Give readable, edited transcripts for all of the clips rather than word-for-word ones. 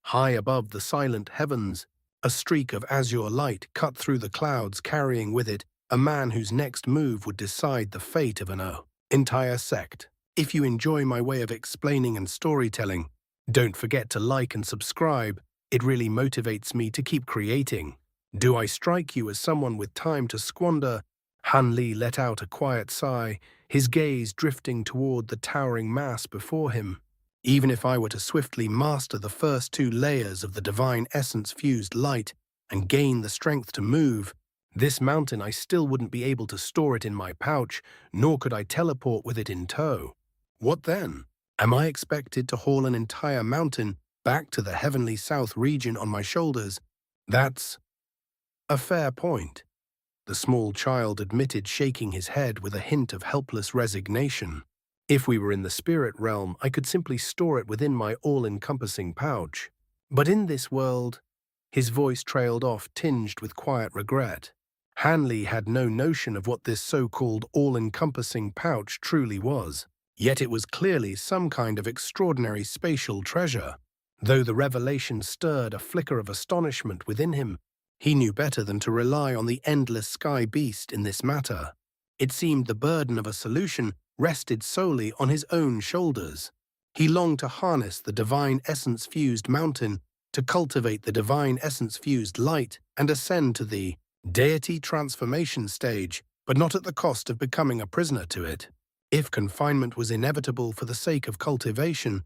High above the silent heavens, a streak of azure light cut through the clouds, carrying with it a man whose next move would decide the fate of an entire sect. If you enjoy my way of explaining and storytelling, don't forget to like and subscribe. It really motivates me to keep creating. Do I strike you as someone with time to squander? Han Li let out a quiet sigh, his gaze drifting toward the towering mass before him. Even if I were to swiftly master the first two layers of the divine essence-fused light and gain the strength to move, this mountain I still wouldn't be able to store it in my pouch, nor could I teleport with it in tow. What then? Am I expected to haul an entire mountain back to the heavenly south region on my shoulders? That's a fair point, the small child admitted, shaking his head with a hint of helpless resignation. If we were in the spirit realm, I could simply store it within my all-encompassing pouch. But in this world, his voice trailed off, tinged with quiet regret. Han Li had no notion of what this so-called all-encompassing pouch truly was. Yet it was clearly some kind of extraordinary spatial treasure. Though the revelation stirred a flicker of astonishment within him, he knew better than to rely on the endless sky beast in this matter. It seemed the burden of a solution rested solely on his own shoulders. He longed to harness the divine essence-fused mountain, to cultivate the divine essence-fused light, and ascend to the deity transformation stage, but not at the cost of becoming a prisoner to it. If confinement was inevitable for the sake of cultivation,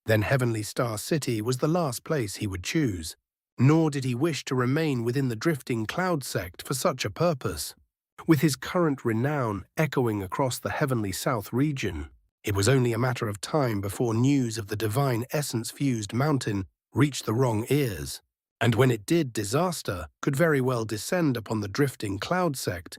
then Heavenly Star City was the last place he would choose. Nor did he wish to remain within the drifting cloud sect for such a purpose. With his current renown echoing across the heavenly south region, it was only a matter of time before news of the divine essence-fused mountain reached the wrong ears. And when it did, disaster could very well descend upon the drifting cloud sect,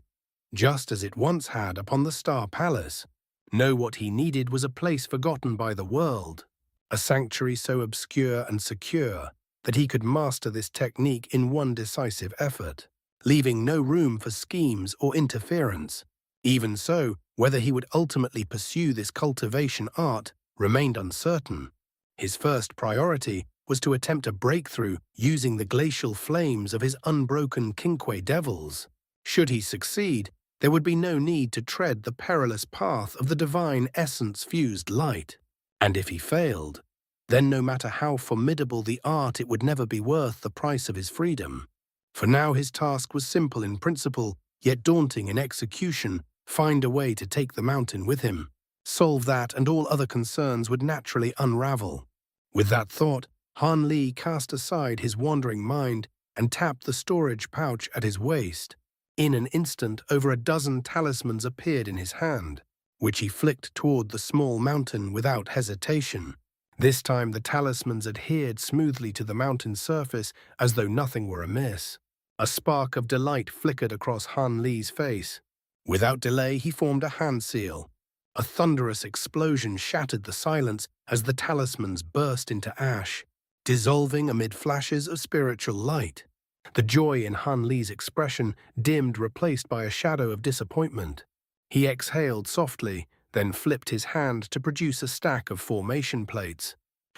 just as it once had upon the Star Palace. No, what he needed was a place forgotten by the world, a sanctuary so obscure and secure that he could master this technique in one decisive effort, leaving no room for schemes or interference. Even so, whether he would ultimately pursue this cultivation art remained uncertain. His first priority was to attempt a breakthrough using the glacial flames of his unbroken Kinque devils. Should he succeed, there would be no need to tread the perilous path of the divine essence-fused light. And if he failed, then no matter how formidable the art, it would never be worth the price of his freedom. For now his task was simple in principle, yet daunting in execution: find a way to take the mountain with him. Solve that, and all other concerns would naturally unravel. With that thought, Han Li cast aside his wandering mind and tapped the storage pouch at his waist. In an instant, over a dozen talismans appeared in his hand, which he flicked toward the small mountain without hesitation. This time the talismans adhered smoothly to the mountain's surface as though nothing were amiss. A spark of delight flickered across Han Li's face. Without delay, he formed a hand seal. A thunderous explosion shattered the silence as the talismans burst into ash, dissolving amid flashes of spiritual light. The joy in Han Li's expression dimmed, replaced by a shadow of disappointment. He exhaled softly, then flipped his hand to produce a stack of formation plates.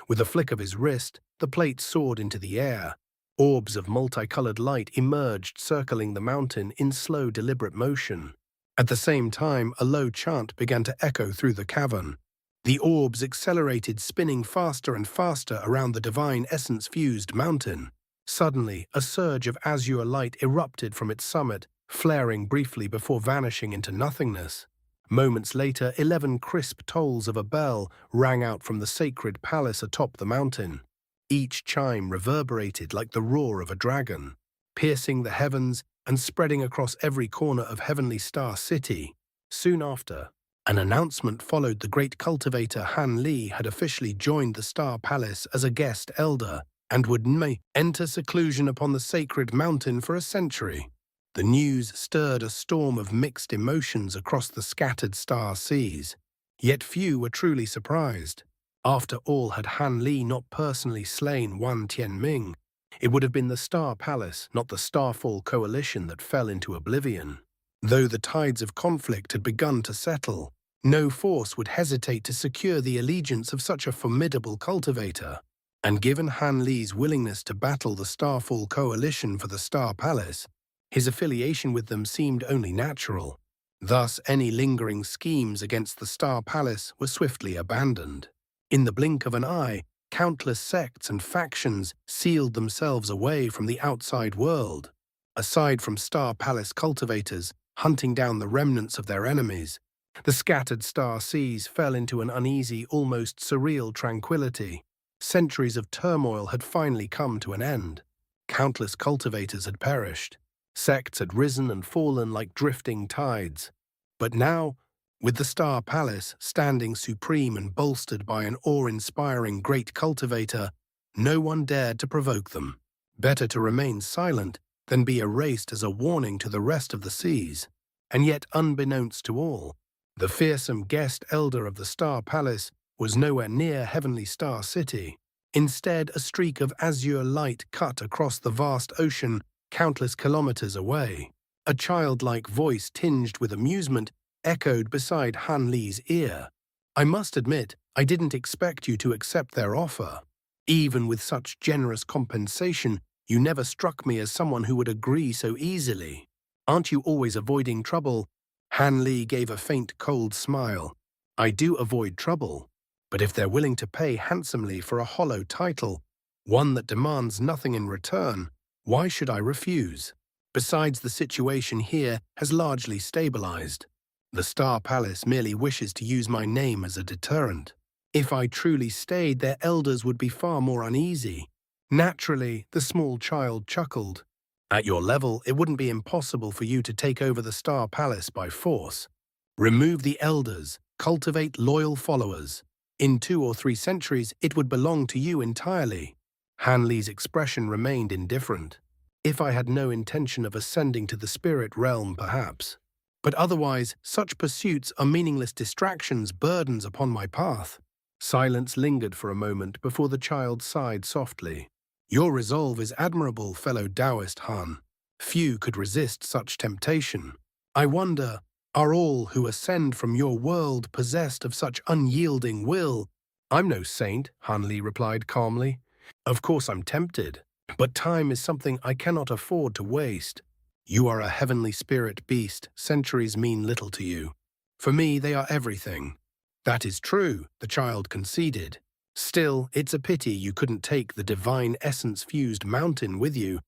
With a flick of his wrist, the plates soared into the air. Orbs of multicolored light emerged, circling the mountain in slow, deliberate motion. At the same time, a low chant began to echo through the cavern. The orbs accelerated, spinning faster and faster around the divine essence-fused mountain. Suddenly, a surge of azure light erupted from its summit, flaring briefly before vanishing into nothingness. Moments later, 11 crisp tolls of a bell rang out from the sacred palace atop the mountain. Each chime reverberated like the roar of a dragon, piercing the heavens and spreading across every corner of Heavenly Star City. Soon after, an announcement followed. The great cultivator Han Li had officially joined the Star Palace as a guest elder and would enter seclusion upon the sacred mountain for a century. The news stirred a storm of mixed emotions across the scattered star seas, yet few were truly surprised. After all, had Han Li not personally slain Wan Tianming, it would have been the Star Palace, not the Starfall Coalition, that fell into oblivion. Though the tides of conflict had begun to settle, no force would hesitate to secure the allegiance of such a formidable cultivator. And given Han Li's willingness to battle the Starfall Coalition for the Star Palace, his affiliation with them seemed only natural. Thus, any lingering schemes against the Star Palace were swiftly abandoned. In the blink of an eye, countless sects and factions sealed themselves away from the outside world. Aside from Star Palace cultivators hunting down the remnants of their enemies, the scattered star seas fell into an uneasy, almost surreal tranquility. Centuries of turmoil had finally come to an end. Countless cultivators had perished. Sects had risen and fallen like drifting tides. But now, with the Star Palace standing supreme and bolstered by an awe-inspiring great cultivator, no one dared to provoke them. Better to remain silent than be erased as a warning to the rest of the seas. And yet, unbeknownst to all, the fearsome guest elder of the Star Palace was nowhere near Heavenly Star City. Instead, a streak of azure light cut across the vast ocean countless kilometers away. A childlike voice tinged with amusement echoed beside Han Li's ear. "I must admit, I didn't expect you to accept their offer. Even with such generous compensation, you never struck me as someone who would agree so easily. Aren't you always avoiding trouble?" Han Li gave a faint, cold smile. "I do avoid trouble, but if they're willing to pay handsomely for a hollow title, one that demands nothing in return, why should I refuse? Besides, the situation here has largely stabilized. The Star Palace merely wishes to use my name as a deterrent. If I truly stayed, their elders would be far more uneasy." Naturally, the small child chuckled. "At your level, it wouldn't be impossible for you to take over the Star Palace by force. Remove the elders, cultivate loyal followers. In 2 or 3 centuries, it would belong to you entirely." Han Li's expression remained indifferent. "If I had no intention of ascending to the spirit realm, perhaps. But otherwise, such pursuits are meaningless distractions, burdens upon my path." Silence lingered for a moment before the child sighed softly. "Your resolve is admirable, fellow Taoist Han. Few could resist such temptation. I wonder, are all who ascend from your world possessed of such unyielding will?" "I'm no saint," Han Li replied calmly. "Of course I'm tempted, but time is something I cannot afford to waste. You are a heavenly spirit beast. Centuries mean little to you. For me, they are everything." "That is true," the child conceded. "Still, it's a pity you couldn't take the divine essence-fused mountain with you."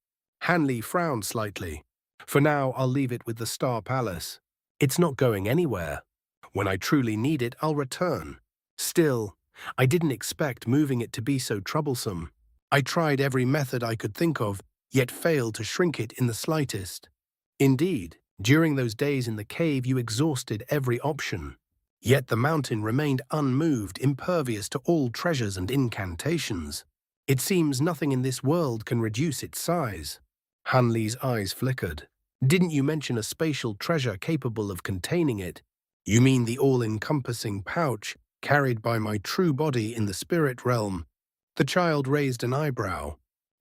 Han Li frowned slightly. "For now, I'll leave it with the Star Palace. It's not going anywhere. When I truly need it, I'll return. Still, I didn't expect moving it to be so troublesome. I tried every method I could think of, yet failed to shrink it in the slightest." "Indeed, during those days in the cave you exhausted every option. Yet the mountain remained unmoved, impervious to all treasures and incantations. It seems nothing in this world can reduce its size." Han Li's eyes flickered. "Didn't you mention a spatial treasure capable of containing it? You mean the all-encompassing pouch carried by my true body in the spirit realm?" The child raised an eyebrow.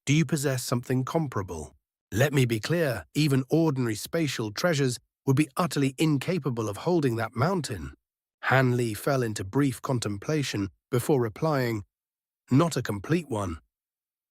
"Do you possess something comparable? Let me be clear, even ordinary spatial treasures would be utterly incapable of holding that mountain." Han Li fell into brief contemplation before replying, "Not a complete one.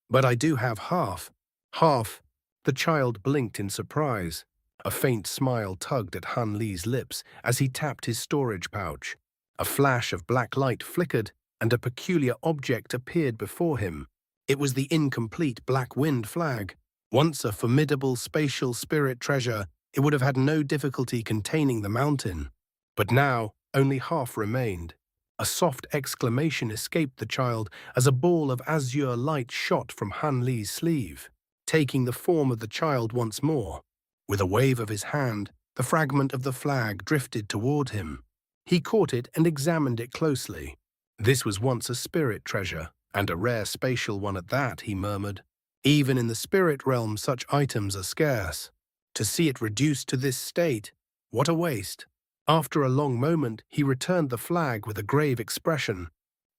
But I do have half." "Half?" The child blinked in surprise. A faint smile tugged at Han Li's lips as he tapped his storage pouch. A flash of black light flickered, and a peculiar object appeared before him. It was the incomplete Black Wind flag. Once a formidable spatial spirit treasure, it would have had no difficulty containing the mountain. But now, only half remained. A soft exclamation escaped the child as a ball of azure light shot from Han Li's sleeve, taking the form of the child once more. With a wave of his hand, the fragment of the flag drifted toward him. He caught it and examined it closely. "This was once a spirit treasure, and a rare spatial one at that," he murmured. "Even in the spirit realm, such items are scarce. To see it reduced to this state, what a waste." After a long moment, he returned the flag with a grave expression.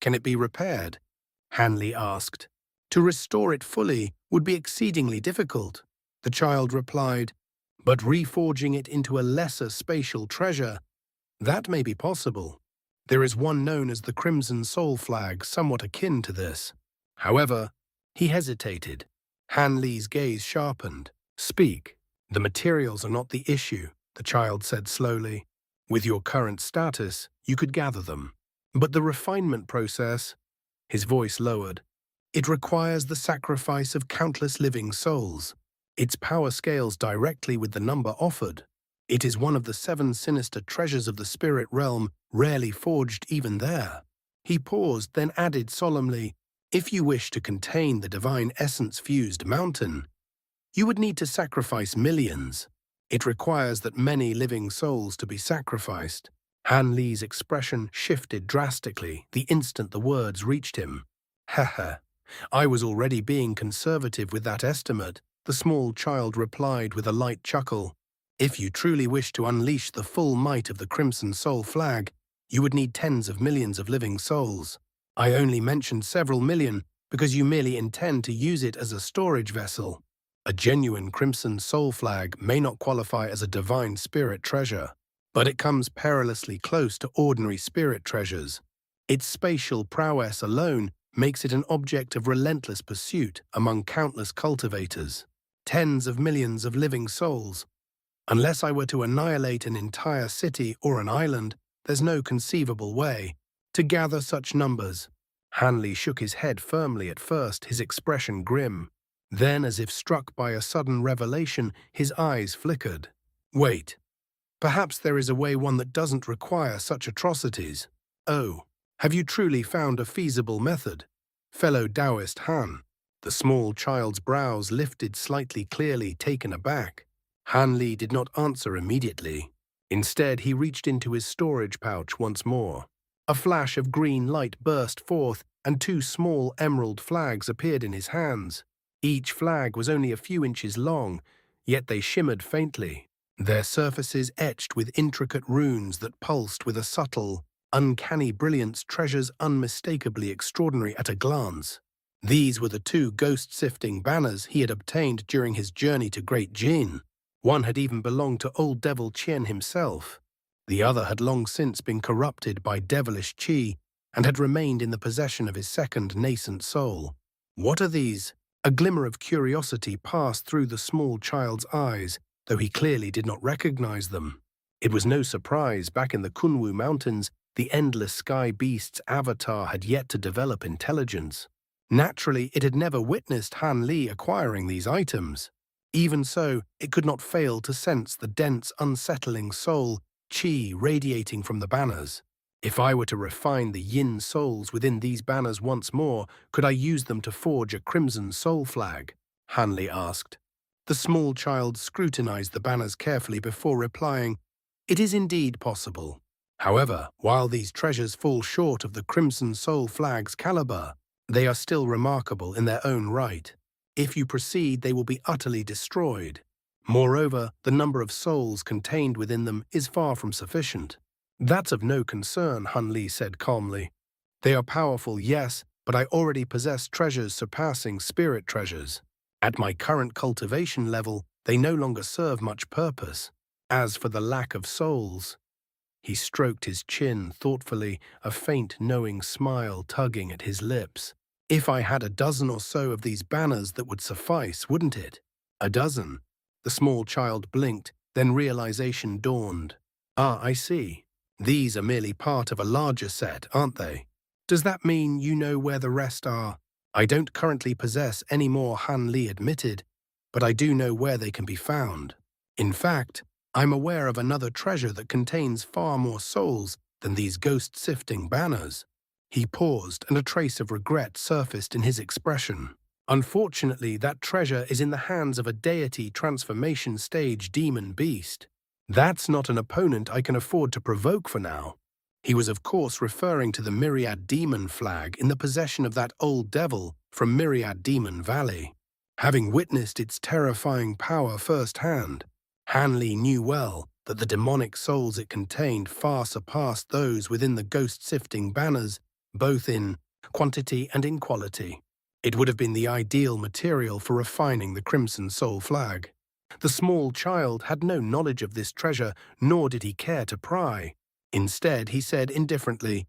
"Can it be repaired?" Han Li asked. "To restore it fully would be exceedingly difficult," the child replied. "But reforging it into a lesser spatial treasure, that may be possible. There is one known as the Crimson Soul Flag, somewhat akin to this." However, he hesitated. Han Li's gaze sharpened. "Speak. The materials are not the issue," the child said slowly. "With your current status, you could gather them. But the refinement process," his voice lowered, "it requires the sacrifice of countless living souls. Its power scales directly with the number offered. It is one of the 7 sinister treasures of the spirit realm, rarely forged even there." He paused, then added solemnly, "If you wish to contain the divine essence-fused mountain, you would need to sacrifice millions. It requires that many living souls to be sacrificed." Han Li's expression shifted drastically the instant the words reached him. "Haha, I was already being conservative with that estimate," the small child replied with a light chuckle. "If you truly wish to unleash the full might of the Crimson Soul Flag, you would need tens of millions of living souls. I only mentioned several million because you merely intend to use it as a storage vessel. A genuine Crimson Soul Flag may not qualify as a divine spirit treasure, but it comes perilously close to ordinary spirit treasures. Its spatial prowess alone makes it an object of relentless pursuit among countless cultivators. Tens of millions of living souls. Unless I were to annihilate an entire city or an island, there's no conceivable way to gather such numbers." Han Li shook his head firmly at first, his expression grim. Then, as if struck by a sudden revelation, his eyes flickered. "Wait. Perhaps there is a way, one that doesn't require such atrocities. Oh, have you truly found a feasible method, fellow Taoist Han?" The small child's brows lifted slightly, clearly taken aback. Han Li did not answer immediately. Instead, he reached into his storage pouch once more. A flash of green light burst forth, and 2 small emerald flags appeared in his hands. Each flag was only a few inches long, yet they shimmered faintly, their surfaces etched with intricate runes that pulsed with a subtle, uncanny brilliance, treasures unmistakably extraordinary at a glance. These were the 2 ghost-sifting banners he had obtained during his journey to Great Jin. One had even belonged to old devil Qian himself. The other had long since been corrupted by devilish qi and had remained in the possession of his second nascent soul. "What are these?" A glimmer of curiosity passed through the small child's eyes, though he clearly did not recognize them. It was no surprise back in the Kunwu Mountains, the endless sky beast's avatar had yet to develop intelligence. Naturally, it had never witnessed Han Li acquiring these items. Even so, it could not fail to sense the dense, unsettling soul qi radiating from the banners. "If I were to refine the yin souls within these banners once more, could I use them to forge a Crimson Soul Flag?" Han Li asked. The small child scrutinized the banners carefully before replying, "It is indeed possible. However, while these treasures fall short of the Crimson Soul Flag's caliber, they are still remarkable in their own right. If you proceed, they will be utterly destroyed. Moreover, the number of souls contained within them is far from sufficient." "That's of no concern," Han Li said calmly. "They are powerful, yes, but I already possess treasures surpassing spirit treasures. At my current cultivation level, they no longer serve much purpose. As for the lack of souls—" He stroked his chin thoughtfully, a faint knowing smile tugging at his lips. "If I had a dozen or so of these banners, that would suffice, wouldn't it?" "A dozen?" The small child blinked, then realization dawned. "Ah, I see. These are merely part of a larger set, aren't they? Does that mean you know where the rest are?" "I don't currently possess any more," Han Li admitted, "but I do know where they can be found. In fact, I'm aware of another treasure that contains far more souls than these ghost-sifting banners." He paused, and a trace of regret surfaced in his expression. "Unfortunately, that treasure is in the hands of a deity transformation stage demon beast. That's not an opponent I can afford to provoke for now." He was of course referring to the Myriad demon flag in the possession of that old devil from Myriad Demon Valley. Having witnessed its terrifying power firsthand, Han Li knew well that the demonic souls it contained far surpassed those within the ghost-sifting banners, both in quantity and in quality. It would have been the ideal material for refining the Crimson Soul Flag. The small child had no knowledge of this treasure, nor did he care to pry. Instead, he said indifferently,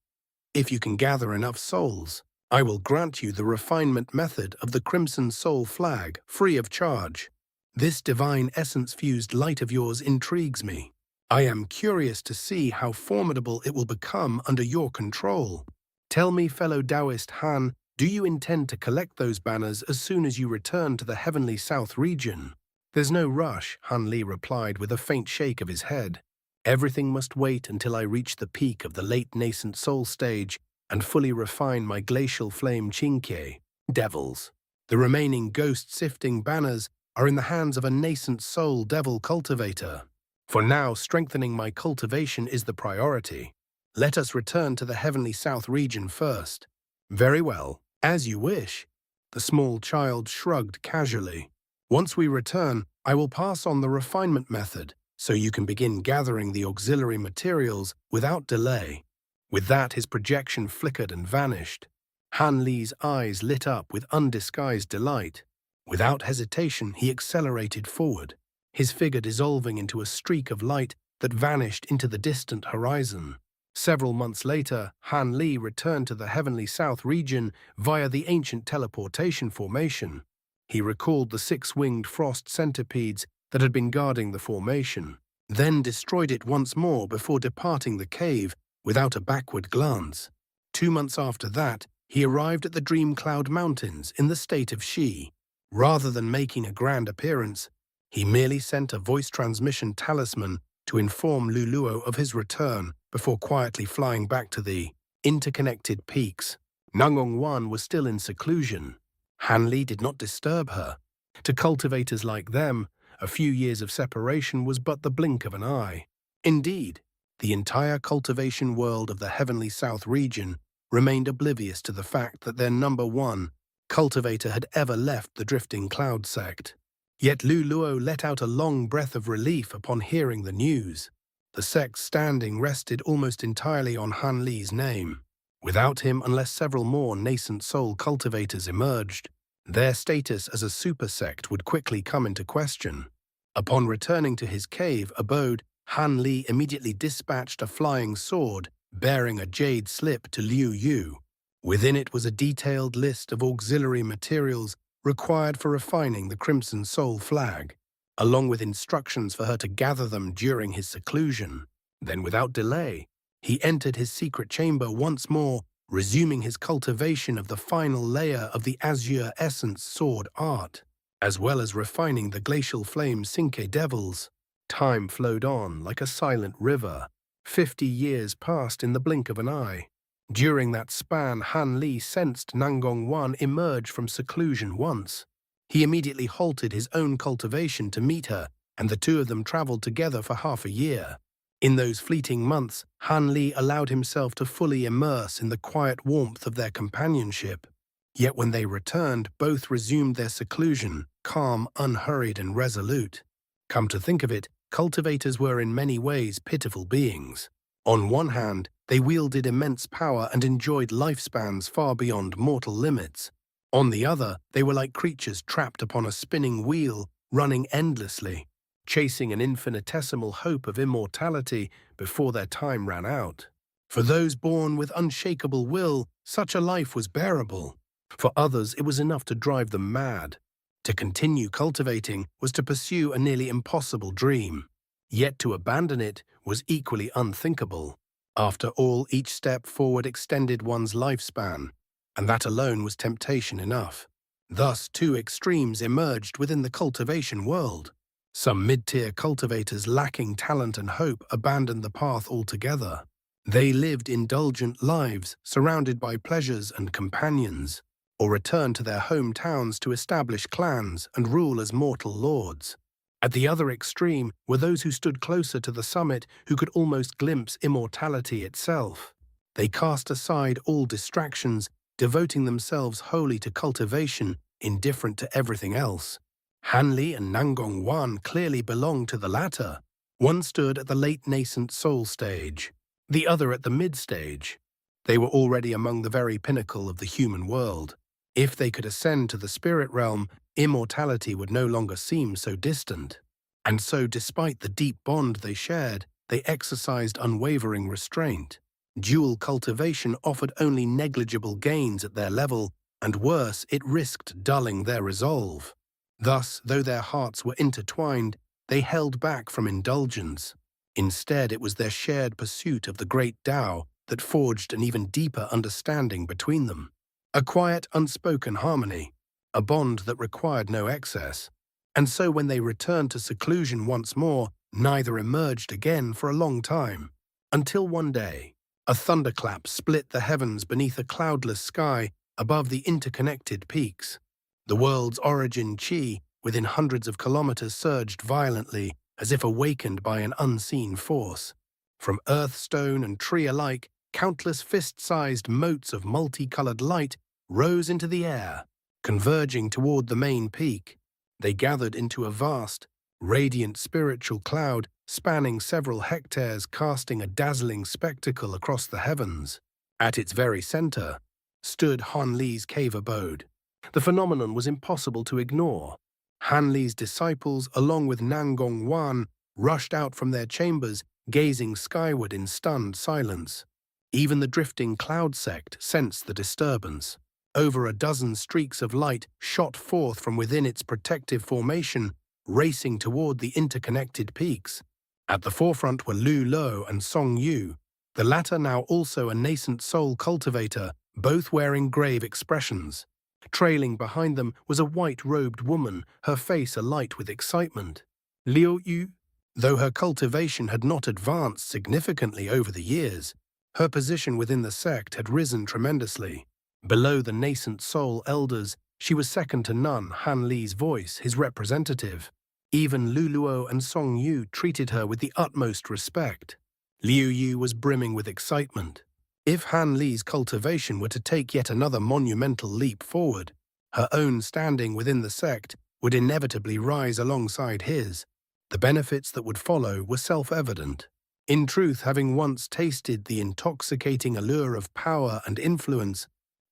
"If you can gather enough souls, I will grant you the refinement method of the Crimson Soul flag, free of charge. This divine essence-fused light of yours intrigues me. I am curious to see how formidable it will become under your control. Tell me, fellow Taoist Han, do you intend to collect those banners as soon as you return to the Heavenly South region? There's no rush, Han Li replied with a faint shake of his head. Everything must wait until I reach the peak of the late nascent soul stage and fully refine my glacial flame Chinke, devils. The remaining ghost-sifting banners are in the hands of a nascent soul devil cultivator. For now, strengthening my cultivation is the priority. Let us return to the Heavenly South region first. Very well, as you wish. The small child shrugged casually. Once we return, I will pass on the refinement method, so you can begin gathering the auxiliary materials without delay. With that, his projection flickered and vanished. Han Li's eyes lit up with undisguised delight. Without hesitation, he accelerated forward, his figure dissolving into a streak of light that vanished into the distant horizon. Several months later, Han Li returned to the Heavenly South region via the ancient teleportation formation. He recalled the six-winged frost centipedes that had been guarding the formation, then destroyed it once more before departing the cave without a backward glance. 2 months after that, he arrived at the Dream Cloud Mountains in the state of Shi. Rather than making a grand appearance, he merely sent a voice transmission talisman to inform Luluo of his return before quietly flying back to the interconnected peaks. Nangong was still in seclusion. Han Li did not disturb her. To cultivators like them, a few years of separation was but the blink of an eye. Indeed, the entire cultivation world of the Heavenly South region remained oblivious to the fact that their number one cultivator had ever left the drifting cloud sect. Yet Luluo let out a long breath of relief upon hearing the news. The sect's standing rested almost entirely on Han Li's name. Without him, unless several more nascent soul cultivators emerged, their status as a super sect would quickly come into question. Upon returning to his cave abode, Han Li immediately dispatched a flying sword bearing a jade slip to Liu Yu. Within it was a detailed list of auxiliary materials required for refining the Crimson Soul flag, along with instructions for her to gather them during his seclusion. Then, without delay, he entered his secret chamber once more, resuming his cultivation of the final layer of the Azure Essence sword art, as well as refining the glacial flame Cinque devils. Time flowed on like a silent river. 50 years passed in the blink of an eye. During that span, Han Li sensed Nangong emerge from seclusion once. He immediately halted his own cultivation to meet her, and the two of them traveled together for half a year. In those fleeting months, Han Li allowed himself to fully immerse in the quiet warmth of their companionship. Yet when they returned, both resumed their seclusion, calm, unhurried, and resolute. Come to think of it, cultivators were in many ways pitiful beings. On one hand, they wielded immense power and enjoyed lifespans far beyond mortal limits. On the other, they were like creatures trapped upon a spinning wheel, running endlessly, chasing an infinitesimal hope of immortality before their time ran out. For those born with unshakable will, such a life was bearable. For others, it was enough to drive them mad. To continue cultivating was to pursue a nearly impossible dream. Yet to abandon it was equally unthinkable. After all, each step forward extended one's lifespan, and that alone was temptation enough. Thus, two extremes emerged within the cultivation world. Some mid-tier cultivators lacking talent and hope abandoned the path altogether. They lived indulgent lives surrounded by pleasures and companions, or returned to their hometowns to establish clans and rule as mortal lords. At the other extreme were those who stood closer to the summit, who could almost glimpse immortality itself. They cast aside all distractions, devoting themselves wholly to cultivation, indifferent to everything else. Han Li and Nangong clearly belonged to the latter. One stood at the late nascent soul stage, the other at the mid-stage. They were already among the very pinnacle of the human world. If they could ascend to the spirit realm, immortality would no longer seem so distant. And so, despite the deep bond they shared, they exercised unwavering restraint. Dual cultivation offered only negligible gains at their level, and worse, it risked dulling their resolve. Thus, though their hearts were intertwined, they held back from indulgence. Instead, it was their shared pursuit of the great Tao that forged an even deeper understanding between them. A quiet, unspoken harmony, a bond that required no excess. And so when they returned to seclusion once more, neither emerged again for a long time. Until one day, a thunderclap split the heavens beneath a cloudless sky above the interconnected peaks. The world's origin chi, within hundreds of kilometers, surged violently, as if awakened by an unseen force. From earth, stone, and tree alike, countless fist-sized motes of multicolored light rose into the air, converging toward the main peak. They gathered into a vast, radiant spiritual cloud spanning several hectares, casting a dazzling spectacle across the heavens. At its very center stood Han Li's cave abode. The phenomenon was impossible to ignore. Han Li's disciples, along with Nangong Wan, rushed out from their chambers, gazing skyward in stunned silence. Even the drifting cloud sect sensed the disturbance. Over a dozen streaks of light shot forth from within its protective formation, racing toward the interconnected peaks. At the forefront were Lu Lo and Song Yu, the latter now also a nascent soul cultivator, both wearing grave expressions. Trailing behind them was a white-robed woman, her face alight with excitement. Liu Yu, though her cultivation had not advanced significantly over the years, her position within the sect had risen tremendously. Below the nascent soul elders, she was second to none. Han Li's voice, his representative. Even Lu Luo and Song Yu treated her with the utmost respect. Liu Yu was brimming with excitement. If Han Li's cultivation were to take yet another monumental leap forward, her own standing within the sect would inevitably rise alongside his. The benefits that would follow were self-evident. In truth, having once tasted the intoxicating allure of power and influence,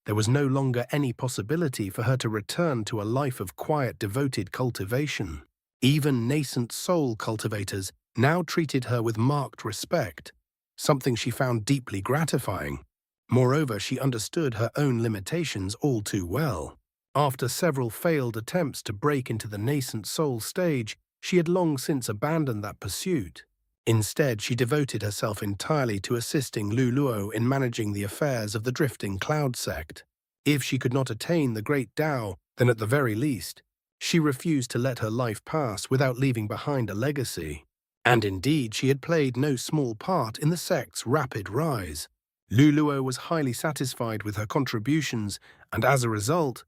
there was no longer any possibility for her to return to a life of quiet, devoted cultivation. Even nascent soul cultivators now treated her with marked respect, something she found deeply gratifying. Moreover, she understood her own limitations all too well. After several failed attempts to break into the nascent soul stage, she had long since abandoned that pursuit. Instead, she devoted herself entirely to assisting Lu Luo in managing the affairs of the drifting cloud sect. If she could not attain the great Tao, then at the very least, she refused to let her life pass without leaving behind a legacy. And indeed, she had played no small part in the sect's rapid rise. Lu Luo was highly satisfied with her contributions and, as a result,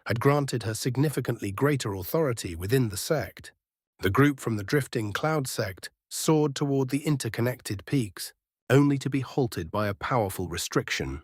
had granted her significantly greater authority within the sect. The group from the drifting cloud sect soared toward the interconnected peaks, only to be halted by a powerful restriction.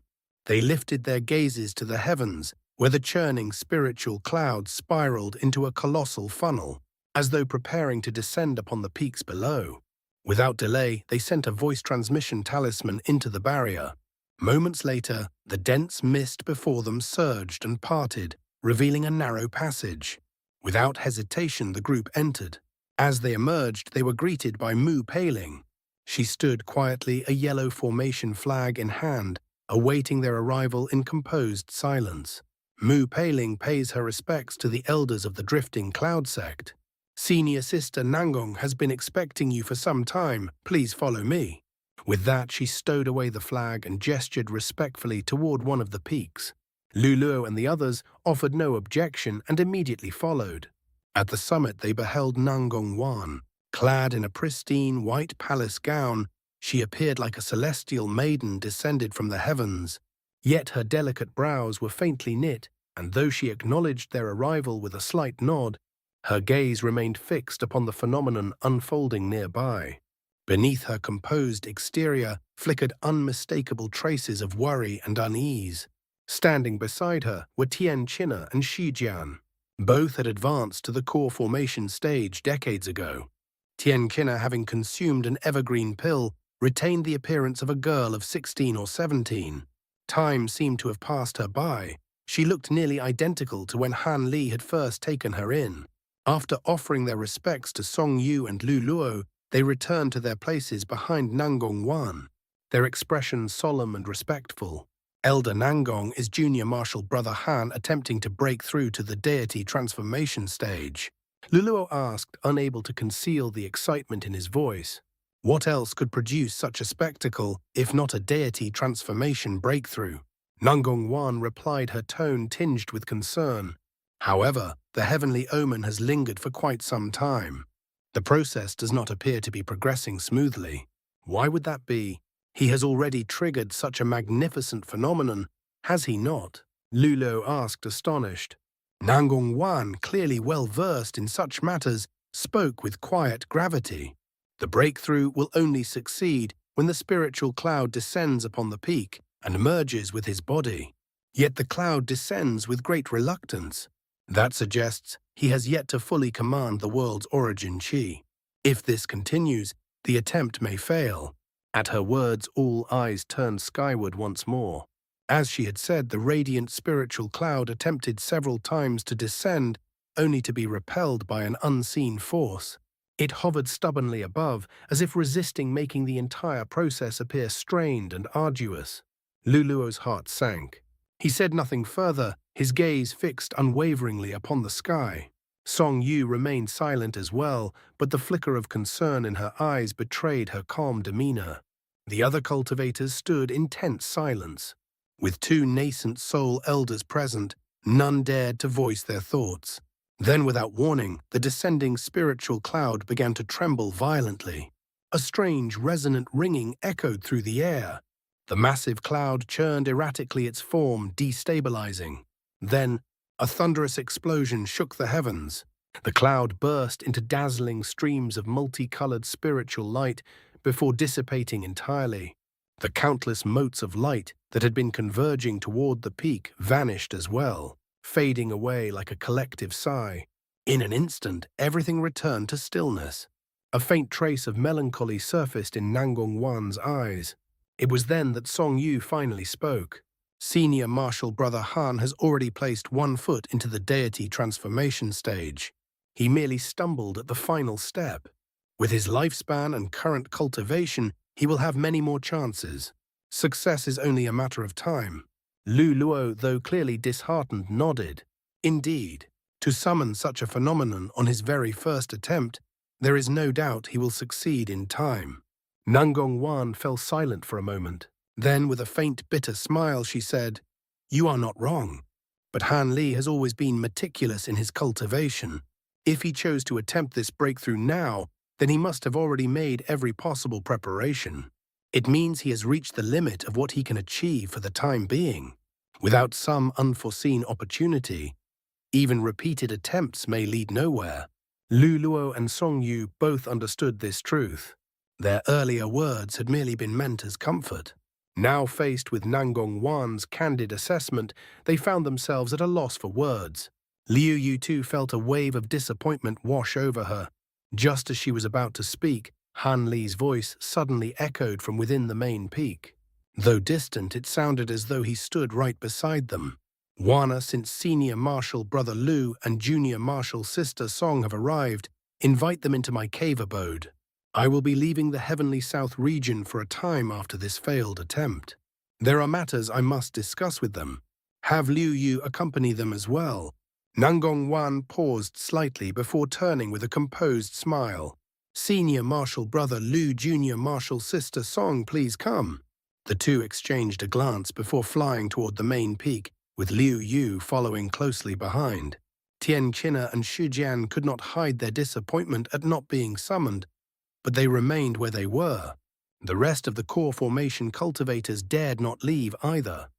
They lifted their gazes to the heavens, where the churning spiritual clouds spiraled into a colossal funnel, as though preparing to descend upon the peaks below. Without delay, they sent a voice transmission talisman into the barrier. Moments later, the dense mist before them surged and parted, revealing a narrow passage. Without hesitation, the group entered. As they emerged, they were greeted by Mu Peiling. She stood quietly, a yellow formation flag in hand, awaiting their arrival in composed silence. Mu Peiling pays her respects to the elders of the drifting cloud sect. Senior Sister Nangong has been expecting you for some time. Please follow me. With that, she stowed away the flag and gestured respectfully toward one of the peaks. Lu Luo and the others offered no objection and immediately followed. At the summit, they beheld Nangong Wan. Clad in a pristine white palace gown, she appeared like a celestial maiden descended from the heavens. Yet her delicate brows were faintly knit, and though she acknowledged their arrival with a slight nod, her gaze remained fixed upon the phenomenon unfolding nearby. Beneath her composed exterior flickered unmistakable traces of worry and unease. Standing beside her were Tian China and Shi Jian. Both had advanced to the core formation stage decades ago. Tian China, having consumed an evergreen pill, retained the appearance of a girl of 16 or 17. Time seemed to have passed her by. She looked nearly identical to when Han Li had first taken her in. After offering their respects to Song Yu and Lu Luo, they returned to their places behind Nangong Wan. their expressions solemn and respectful. Elder Nangong is junior martial brother Han attempting to break through to the deity transformation stage. Luluo asked, unable to conceal the excitement in his voice. What else could produce such a spectacle, if not a deity transformation breakthrough? Nangong Wan replied, her tone tinged with concern. However, the heavenly omen has lingered for quite some time. The process does not appear to be progressing smoothly. Why would that be? He has already triggered such a magnificent phenomenon, has he not? Lulo asked, astonished. Nangong Wan, clearly well versed in such matters, spoke with quiet gravity. The breakthrough will only succeed when the spiritual cloud descends upon the peak and merges with his body. Yet the cloud descends with great reluctance. That suggests he has yet to fully command the world's origin chi. If this continues, the attempt may fail. At her words, all eyes turned skyward once more. As she had said, the radiant spiritual cloud attempted several times to descend, only to be repelled by an unseen force. It hovered stubbornly above, as if resisting, making the entire process appear strained and arduous. Luluo's heart sank. He said nothing further, his gaze fixed unwaveringly upon the sky. Song Yu remained silent as well, but the flicker of concern in her eyes betrayed her calm demeanor. The other cultivators stood in tense silence. With two nascent soul elders present, none dared to voice their thoughts. Then, without warning, the descending spiritual cloud began to tremble violently. A strange, resonant ringing echoed through the air. The massive cloud churned erratically, its form destabilizing. Then, a thunderous explosion shook the heavens. The cloud burst into dazzling streams of multicolored spiritual light before dissipating entirely. The countless motes of light that had been converging toward the peak vanished as well, fading away like a collective sigh. In an instant, everything returned to stillness. A faint trace of melancholy surfaced in Nangong Wan's eyes. It was then that Song Yu finally spoke. Senior martial brother Han has already placed one foot into the deity transformation stage. He merely stumbled at the final step. With his lifespan and current cultivation, he will have many more chances. Success is only a matter of time. Lu Luo, though clearly disheartened, nodded. Indeed, to summon such a phenomenon on his very first attempt, there is no doubt he will succeed in time. Nangong Wan fell silent for a moment. Then, with a faint, bitter smile, she said, "You are not wrong, but Han Li has always been meticulous in his cultivation. If he chose to attempt this breakthrough now, then he must have already made every possible preparation. It means he has reached the limit of what he can achieve for the time being. Without some unforeseen opportunity, even repeated attempts may lead nowhere." Lu Luo and Song Yu both understood this truth. Their earlier words had merely been meant as comfort. Now faced with Nangong Wan's candid assessment, they found themselves at a loss for words. Liu Yu too felt a wave of disappointment wash over her. Just as she was about to speak, Han Li's voice suddenly echoed from within the main peak. Though distant, it sounded as though he stood right beside them. "Wana, since senior martial brother Lu and junior martial sister Song have arrived, invite them into my cave abode. I will be leaving the heavenly south region for a time after this failed attempt. There are matters I must discuss with them. Have Liu Yu accompany them as well." Nangong Wan paused slightly before turning with a composed smile. "Senior martial brother Lu, junior martial sister Song, please come." The two exchanged a glance before flying toward the main peak, with Liu Yu following closely behind. Tian Qinna and Shijian could not hide their disappointment at not being summoned, but they remained where they were. The rest of the core formation cultivators dared not leave either.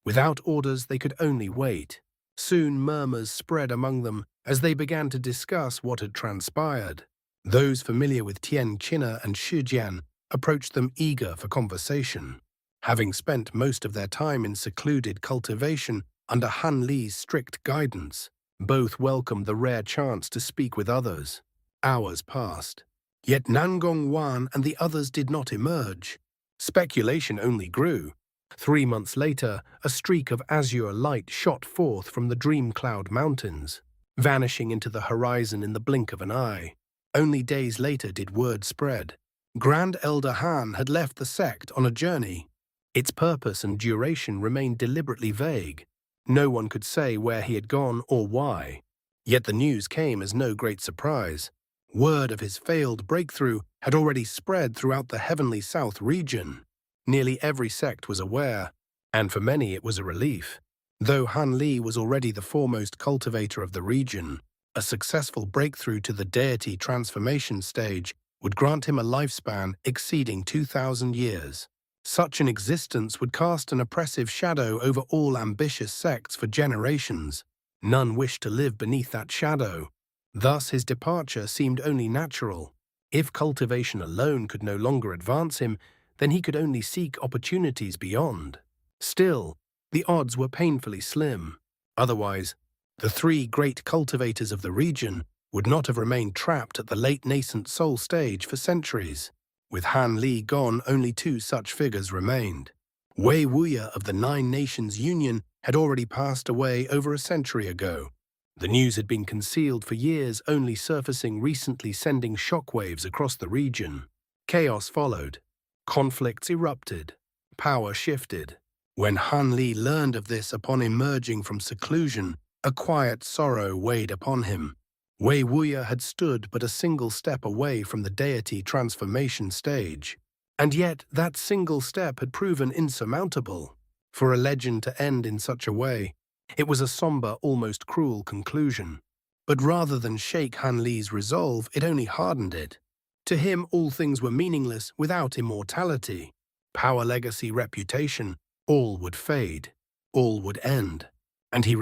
Without orders, they could only wait. Soon murmurs spread among them as they began to discuss what had transpired. Those familiar with Tian Qinna and Shijian approached them eager for conversation. Having spent most of their time in secluded cultivation under Han Li's strict guidance, both welcomed the rare chance to speak with others. Hours passed. Yet Nangong Wan and the others did not emerge. Speculation only grew. 3 months later, a streak of azure light shot forth from the Dream Cloud Mountains, vanishing into the horizon in the blink of an eye. Only days later did word spread. Grand Elder Han had left the sect on a journey. Its purpose and duration remained deliberately vague. No one could say where he had gone or why. Yet the news came as no great surprise. Word of his failed breakthrough had already spread throughout the heavenly south region. Nearly every sect was aware, and for many it was a relief. Though Han Li was already the foremost cultivator of the region, a successful breakthrough to the deity transformation stage would grant him a lifespan exceeding 2,000 years. Such an existence would cast an oppressive shadow over all ambitious sects for generations. None wished to live beneath that shadow. Thus his departure seemed only natural. If cultivation alone could no longer advance him, then he could only seek opportunities beyond. Still, the odds were painfully slim. Otherwise, the three great cultivators of the region would not have remained trapped at the late nascent soul stage for centuries. With Han Li gone, only two such figures remained. Wei Wuya of the Nine Nations Union had already passed away over a century ago. The news had been concealed for years, only surfacing recently, sending shockwaves across the region. Chaos followed. Conflicts erupted. Power shifted. When Han Li learned of this upon emerging from seclusion, a quiet sorrow weighed upon him. Wei Wuya had stood but a single step away from the deity transformation stage. And yet that single step had proven insurmountable. For a legend to end in such a way, it was a somber, almost cruel conclusion. But rather than shake Han Li's resolve, it only hardened it. To him, all things were meaningless without immortality. Power, legacy, reputation, all would fade, all would end. And he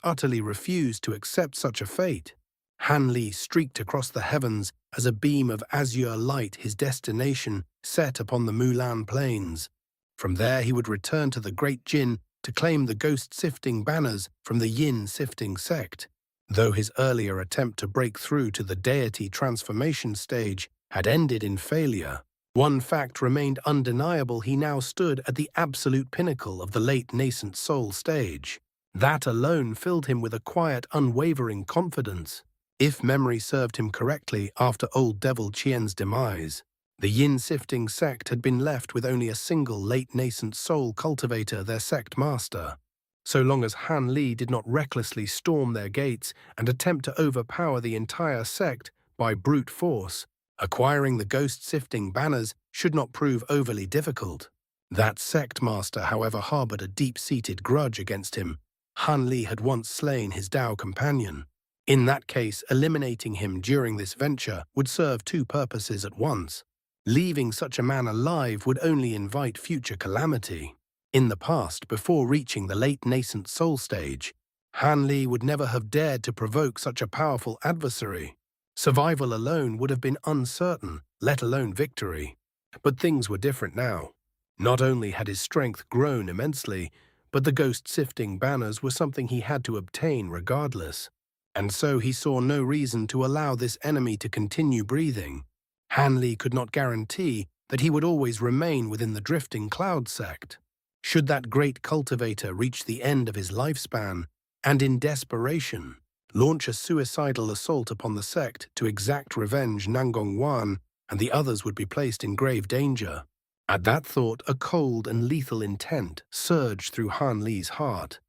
utterly refused to accept such a fate. Han Li streaked across the heavens as a beam of azure light, his destination set upon the Mulan plains. From there he would return to the Great Jin to claim the ghost-sifting banners from the Yin-sifting sect. Though his earlier attempt to break through to the deity transformation stage had ended in failure, one fact remained undeniable: he now stood at the absolute pinnacle of the late nascent soul stage. That alone filled him with a quiet, unwavering confidence. If memory served him correctly, after old Devil Qian's demise, the Yin-sifting sect had been left with only a single late nascent soul cultivator, their sect master. So long as Han Li did not recklessly storm their gates and attempt to overpower the entire sect by brute force, acquiring the ghost-sifting banners should not prove overly difficult. That sect master, however, harbored a deep-seated grudge against him. Han Li had once slain his Dao companion. In that case, eliminating him during this venture would serve two purposes at once. Leaving such a man alive would only invite future calamity. In the past, before reaching the late nascent soul stage, Han Li would never have dared to provoke such a powerful adversary. Survival alone would have been uncertain, let alone victory. But things were different now. Not only had his strength grown immensely, but the ghost-sifting banners were something he had to obtain regardless. And so he saw no reason to allow this enemy to continue breathing. Han Li could not guarantee that he would always remain within the drifting cloud sect. Should that great cultivator reach the end of his lifespan, and in desperation, launch a suicidal assault upon the sect to exact revenge, Nangong Wan and the others would be placed in grave danger. At that thought, a cold and lethal intent surged through Han Li's heart.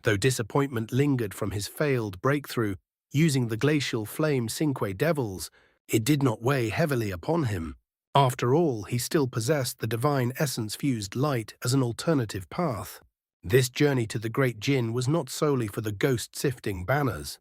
Though disappointment lingered from his failed breakthrough using the glacial flame Cinque Devils, it did not weigh heavily upon him. After all, he still possessed the divine essence-fused light as an alternative path. This journey to the Great Jin was not solely for the ghost-sifting banners.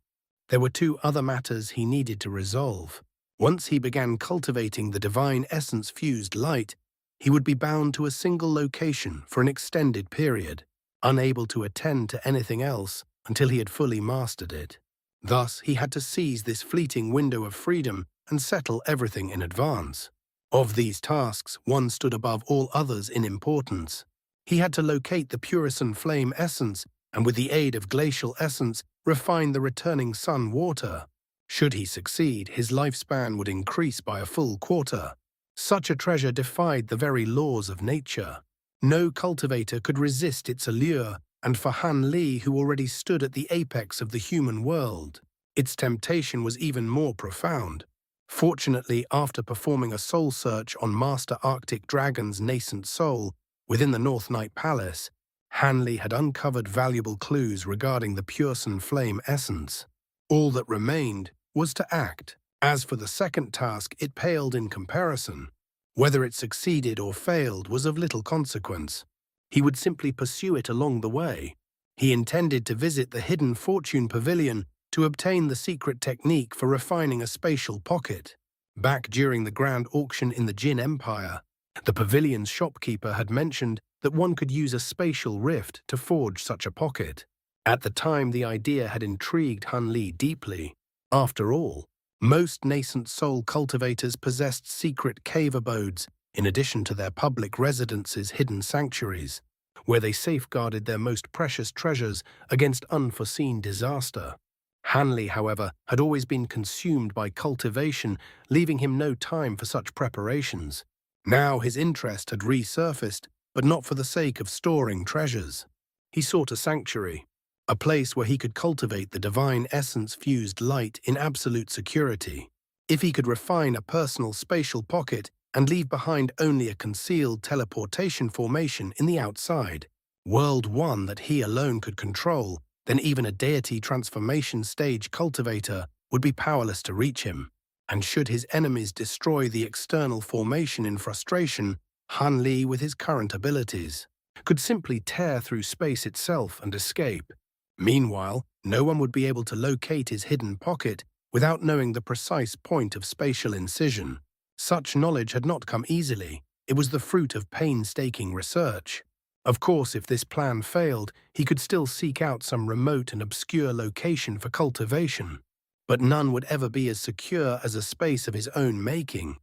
There were two other matters he needed to resolve. Once he began cultivating the divine essence-fused light, he would be bound to a single location for an extended period, unable to attend to anything else until he had fully mastered it. Thus, he had to seize this fleeting window of freedom and settle everything in advance. Of these tasks, one stood above all others in importance. He had to locate the Purison Flame essence and, with the aid of glacial essence, refine the returning sun water. Should he succeed, his lifespan would increase by a full quarter. Such a treasure defied the very laws of nature. No cultivator could resist its allure, and for Han Li, who already stood at the apex of the human world, its temptation was even more profound. Fortunately, after performing a soul search on Master Arctic Dragon's nascent soul within the North Night Palace, Hanley had uncovered valuable clues regarding the Purson flame essence. All that remained was to act. As for the second task, it paled in comparison. Whether it succeeded or failed was of little consequence. He would simply pursue it along the way. He intended to visit the hidden fortune pavilion to obtain the secret technique for refining a spatial pocket. Back during the grand auction in the Jin Empire, the pavilion's shopkeeper had mentioned that one could use a spatial rift to forge such a pocket. At the time, the idea had intrigued Hun Li deeply. After all, most nascent soul cultivators possessed secret cave abodes, in addition to their public residences' hidden sanctuaries, where they safeguarded their most precious treasures against unforeseen disaster. Hanley, however, had always been consumed by cultivation, leaving him no time for such preparations. Now his interest had resurfaced, but not for the sake of storing treasures. He sought a sanctuary, a place where he could cultivate the divine essence-fused light in absolute security. If he could refine a personal spatial pocket and leave behind only a concealed teleportation formation in the outside, World 1 that he alone could control, then even a deity transformation stage cultivator would be powerless to reach him. And should his enemies destroy the external formation in frustration, Han Li, with his current abilities, could simply tear through space itself and escape. Meanwhile, no one would be able to locate his hidden pocket without knowing the precise point of spatial incision. Such knowledge had not come easily. It was the fruit of painstaking research. Of course, if this plan failed, he could still seek out some remote and obscure location for cultivation. But none would ever be as secure as a space of his own making.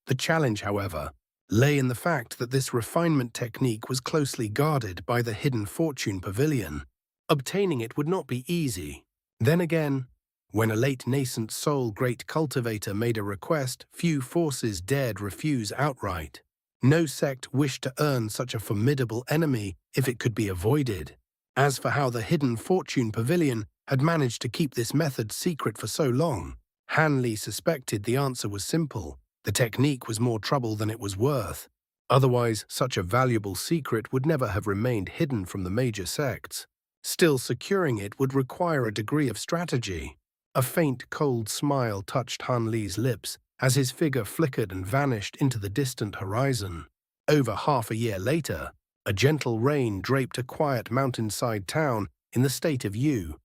The challenge, however, lay in the fact that this refinement technique was closely guarded by the hidden fortune pavilion. Obtaining it would not be easy. Then again, when a late nascent soul great cultivator made a request, few forces dared refuse outright. No sect wished to earn such a formidable enemy if it could be avoided. As for how the hidden fortune pavilion had managed to keep this method secret for so long, Hanley suspected the answer was simple. The technique was more trouble than it was worth. Otherwise, such a valuable secret would never have remained hidden from the major sects. Still, securing it would require a degree of strategy. A faint, cold smile touched Han Li's lips as his figure flickered and vanished into the distant horizon. Over half a year later, a gentle rain draped a quiet mountainside town in the state of Yu,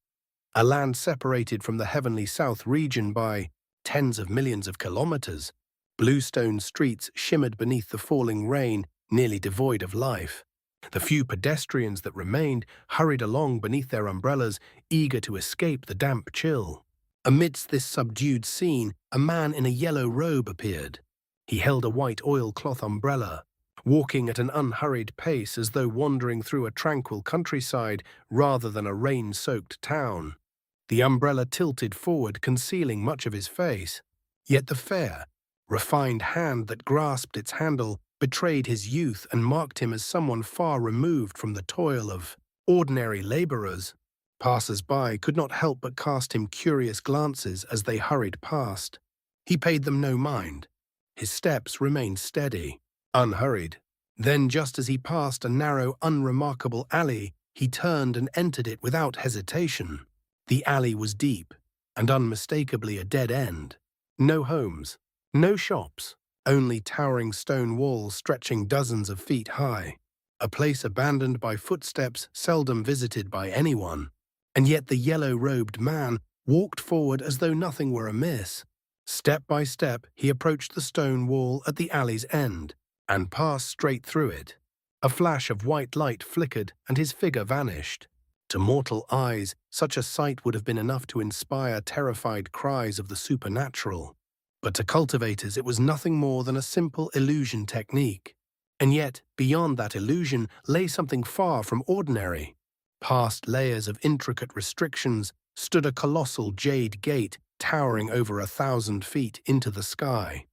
a land separated from the heavenly south region by tens of millions of kilometers. Bluestone streets shimmered beneath the falling rain, nearly devoid of life. The few pedestrians that remained hurried along beneath their umbrellas, eager to escape the damp chill. Amidst this subdued scene, a man in a yellow robe appeared. He held a white oilcloth umbrella, walking at an unhurried pace as though wandering through a tranquil countryside rather than a rain-soaked town. The umbrella tilted forward, concealing much of his face. Yet the fair, refined hand that grasped its handle betrayed his youth and marked him as someone far removed from the toil of ordinary laborers. Passers-by could not help but cast him curious glances as they hurried past. He paid them no mind. His steps remained steady, unhurried. Then, just as he passed a narrow, unremarkable alley, he turned and entered it without hesitation. The alley was deep and unmistakably a dead end. No homes, no shops, only towering stone walls stretching dozens of feet high. A place abandoned by footsteps seldom visited by anyone. And yet the yellow-robed man walked forward as though nothing were amiss. Step by step, he approached the stone wall at the alley's end and passed straight through it. A flash of white light flickered and his figure vanished. To mortal eyes, such a sight would have been enough to inspire terrified cries of the supernatural. But to cultivators, it was nothing more than a simple illusion technique. And yet, beyond that illusion lay something far from ordinary. Past layers of intricate restrictions stood a colossal jade gate towering over 1,000 feet into the sky.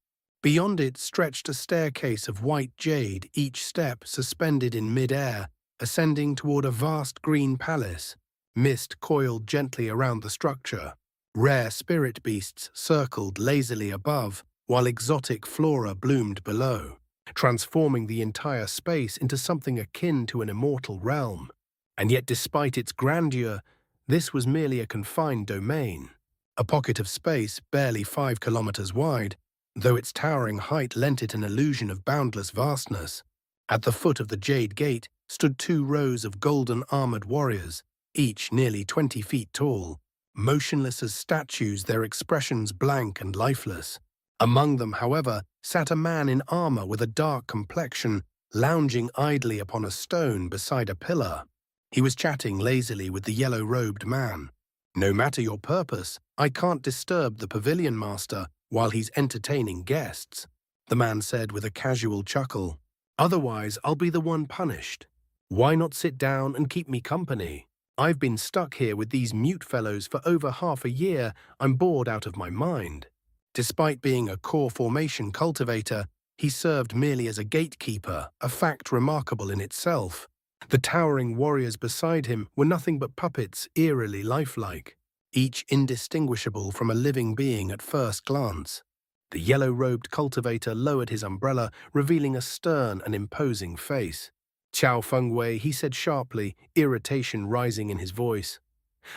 Beyond it stretched a staircase of white jade, each step suspended in mid-air, ascending toward a vast green palace. Mist coiled gently around the structure, Rare spirit beasts circled lazily above, while exotic flora bloomed below, transforming the entire space into something akin to an immortal realm. And yet, despite its grandeur, this was merely a confined domain, a pocket of space barely 5 kilometers wide, though its towering height lent it an illusion of boundless vastness. At the foot of the Jade Gate stood 2 rows of golden-armored warriors, each nearly 20 feet tall, motionless as statues, their expressions blank and lifeless. Among them, however, sat a man in armor with a dark complexion, lounging idly upon a stone beside a pillar. He was chatting lazily with the yellow-robed man. "No matter your purpose, I can't disturb the pavilion master while he's entertaining guests," the man said with a casual chuckle. "Otherwise, I'll be the one punished. Why not sit down and keep me company? I've been stuck here with these mute fellows for over half a year. I'm bored out of my mind." Despite being a core formation cultivator, he served merely as a gatekeeper, a fact remarkable in itself. The towering warriors beside him were nothing but puppets, eerily lifelike, each indistinguishable from a living being at first glance. The yellow-robed cultivator lowered his umbrella, revealing a stern and imposing face. "Chow Feng Wei," he said sharply, irritation rising in his voice.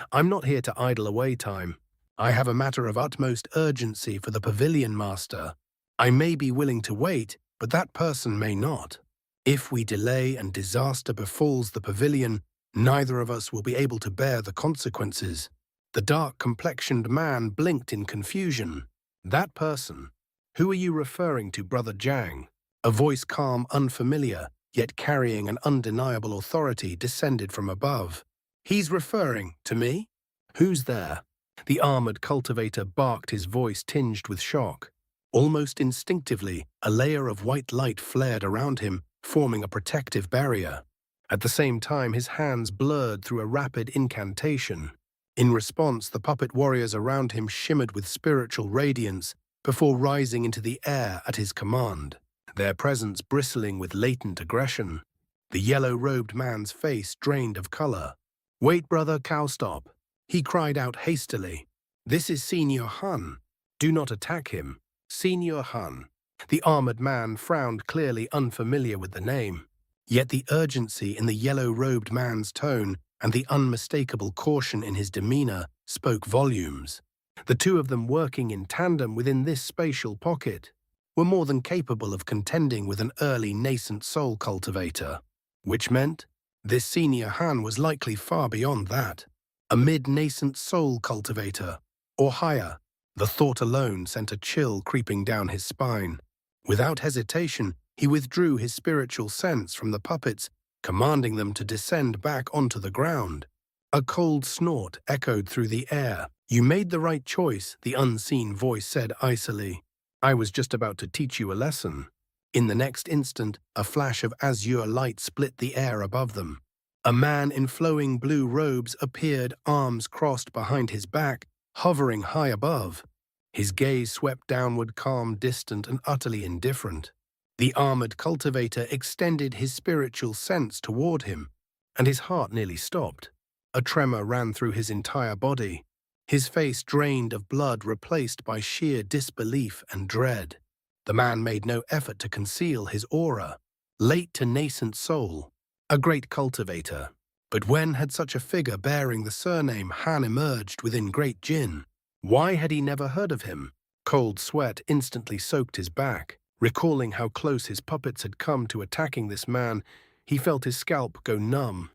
"I'm not here to idle away time. I have a matter of utmost urgency for the pavilion master. I may be willing to wait, but that person may not. If we delay and disaster befalls the pavilion, neither of us will be able to bear the consequences." The dark-complexioned man blinked in confusion. "That person? Who are you referring to, Brother Jiang?" A voice calm, unfamiliar, yet carrying an undeniable authority descended from above. "He's referring to me? Who's there?" The armored cultivator barked, his voice tinged with shock. Almost instinctively, a layer of white light flared around him, forming a protective barrier. At the same time, his hands blurred through a rapid incantation. In response, the puppet warriors around him shimmered with spiritual radiance before rising into the air at his command, their presence bristling with latent aggression. The yellow-robed man's face drained of color. "Wait, brother, cow, stop," he cried out hastily. "This is Senior Han. Do not attack him. Senior Han." The armored man frowned, clearly unfamiliar with the name. Yet the urgency in the yellow-robed man's tone and the unmistakable caution in his demeanor spoke volumes. The two of them working in tandem within this spatial pocket were more than capable of contending with an early nascent soul cultivator, which meant this Senior Han was likely far beyond that. A mid-nascent soul cultivator, or higher. The thought alone sent a chill creeping down his spine. Without hesitation, he withdrew his spiritual sense from the puppets, commanding them to descend back onto the ground. A cold snort echoed through the air. "You made the right choice," the unseen voice said icily. "I was just about to teach you a lesson." In the next instant, a flash of azure light split the air above them. A man in flowing blue robes appeared, arms crossed behind his back, hovering high above. His gaze swept downward, calm, distant, and utterly indifferent. The armored cultivator extended his spiritual sense toward him, and his heart nearly stopped. A tremor ran through his entire body. His face drained of blood, replaced by sheer disbelief and dread. The man made no effort to conceal his aura. Late to nascent soul, a great cultivator. But when had such a figure bearing the surname Han emerged within Great Jin? Why had he never heard of him? Cold sweat instantly soaked his back. Recalling how close his puppets had come to attacking this man, he felt his scalp go numb.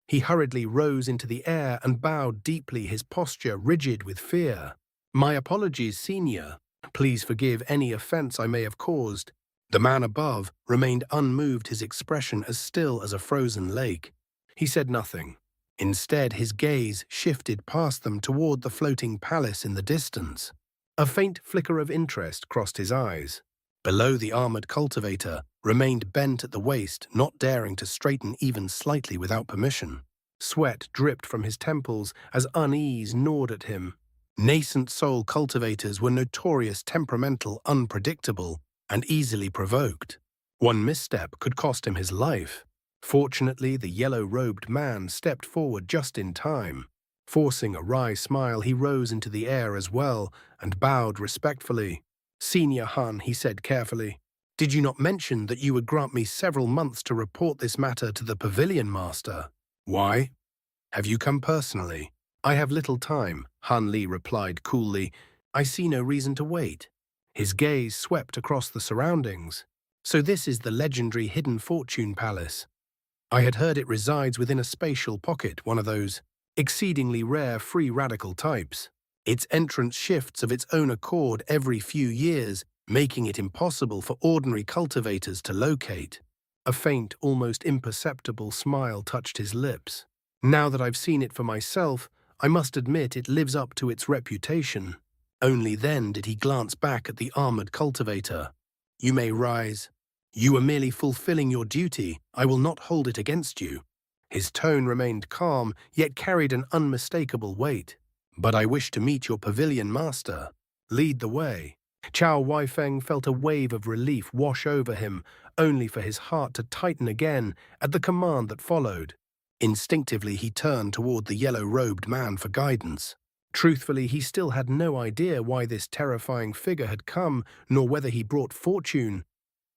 He hurriedly rose into the air and bowed deeply, his posture rigid with fear. "My apologies, Senior. Please forgive any offense I may have caused." The man above remained unmoved, his expression as still as a frozen lake. He said nothing. Instead, his gaze shifted past them toward the floating palace in the distance. A faint flicker of interest crossed his eyes. Below, the armored cultivator remained bent at the waist, not daring to straighten even slightly without permission. Sweat dripped from his temples as unease gnawed at him. Nascent soul cultivators were notorious, temperamental, unpredictable, and easily provoked. One misstep could cost him his life. Fortunately, the yellow-robed man stepped forward just in time. Forcing a wry smile, he rose into the air as well and bowed respectfully. "Senior Han," he said carefully, "did you not mention that you would grant me several months to report this matter to the pavilion master?" "Why? Have you come personally?" "I have little time," Han Li replied coolly. "I see no reason to wait." His gaze swept across the surroundings. "So this is the legendary Hidden Fortune Palace. I had heard it resides within a spatial pocket, one of those exceedingly rare free radical types. Its entrance shifts of its own accord every few years, making it impossible for ordinary cultivators to locate." A faint, almost imperceptible smile touched his lips. "Now that I've seen it for myself, I must admit it lives up to its reputation." Only then did he glance back at the armored cultivator. "You may rise. You were merely fulfilling your duty. I will not hold it against you." His tone remained calm, yet carried an unmistakable weight. "But I wish to meet your pavilion master. Lead the way." Chow Weifeng felt a wave of relief wash over him, only for his heart to tighten again at the command that followed. Instinctively, he turned toward the yellow-robed man for guidance. Truthfully, he still had no idea why this terrifying figure had come, nor whether he brought fortune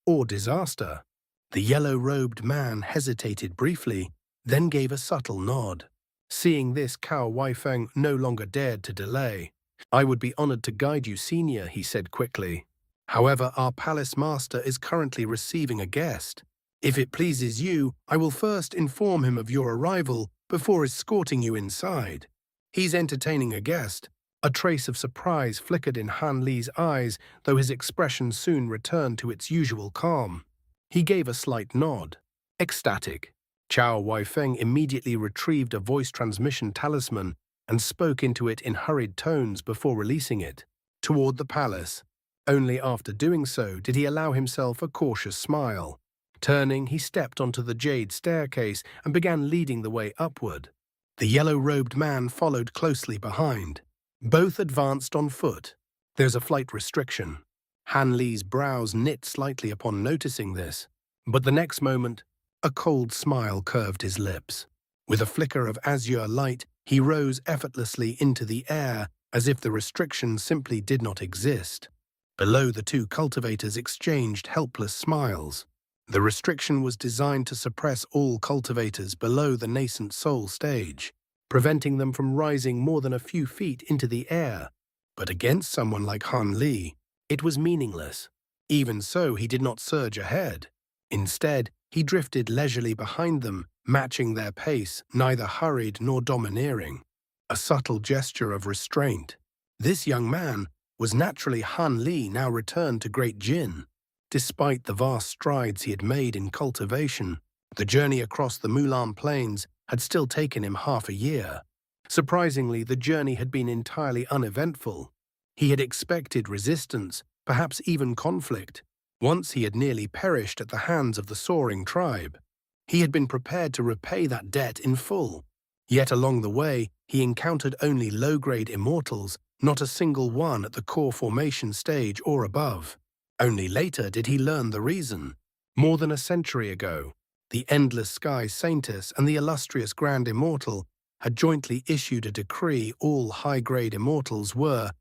or disaster. The yellow-robed man hesitated briefly, then gave a subtle nod. Seeing this, Cao Weifeng no longer dared to delay. "I would be honored to guide you, senior," he said quickly. "However, our palace master is currently receiving a guest. If it pleases you, I will first inform him of your arrival before escorting you inside." "He's entertaining a guest." A trace of surprise flickered in Han Li's eyes, though his expression soon returned to its usual calm. He gave a slight nod. Ecstatic. Chow Weifeng immediately retrieved a voice transmission talisman and spoke into it in hurried tones before releasing it. Toward the palace. Only after doing so did he allow himself a cautious smile. Turning, he stepped onto the jade staircase and began leading the way upward. The yellow-robed man followed closely behind. Both advanced on foot. "There's a flight restriction." Han Li's brows knit slightly upon noticing this, but the next moment, a cold smile curved his lips. With a flicker of azure light, he rose effortlessly into the air as if the restriction simply did not exist. Below, the two cultivators exchanged helpless smiles. The restriction was designed to suppress all cultivators below the nascent soul stage, preventing them from rising more than a few feet into the air. But against someone like Han Li, it was meaningless. Even so, he did not surge ahead. Instead, he drifted leisurely behind them, matching their pace, neither hurried nor domineering. A subtle gesture of restraint. This young man was naturally Han Li, now returned to Great Jin. Despite the vast strides he had made in cultivation, the journey across the Mulan Plains had still taken him half a year. Surprisingly, the journey had been entirely uneventful. He had expected resistance, perhaps even conflict. Once he had nearly perished at the hands of the soaring tribe. He had been prepared to repay that debt in full. Yet along the way, he encountered only low-grade immortals, not a single one at the core formation stage or above. Only later did he learn the reason. More than a century ago, the Endless Sky Saintess and the illustrious Grand Immortal had jointly issued a decree all high-grade immortals were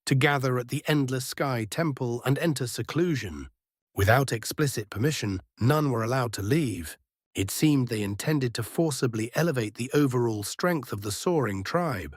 to gather at the Endless Sky Temple and enter seclusion. Without explicit permission, none were allowed to leave. It seemed they intended to forcibly elevate the overall strength of the soaring tribe.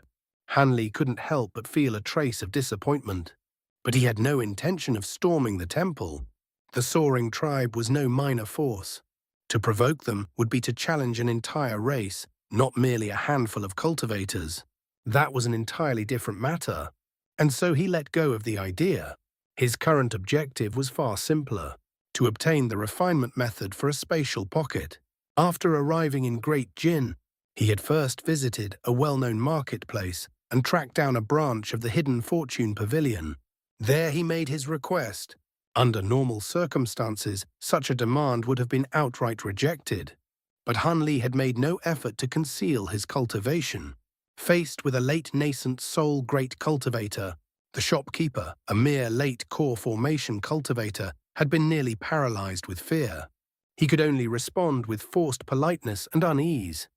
Han Li couldn't help but feel a trace of disappointment. But he had no intention of storming the temple. The soaring tribe was no minor force. To provoke them would be to challenge an entire race, not merely a handful of cultivators. That was an entirely different matter. And so he let go of the idea. His current objective was far simpler: to obtain the refinement method for a spatial pocket. After arriving in Great Jin, he had first visited a well-known marketplace and tracked down a branch of the Hidden Fortune Pavilion. There he made his request. Under normal circumstances, such a demand would have been outright rejected. But Han Li had made no effort to conceal his cultivation. Faced with a late nascent soul great cultivator, the shopkeeper, a mere late core formation cultivator, had been nearly paralyzed with fear. He could only respond with forced politeness and unease.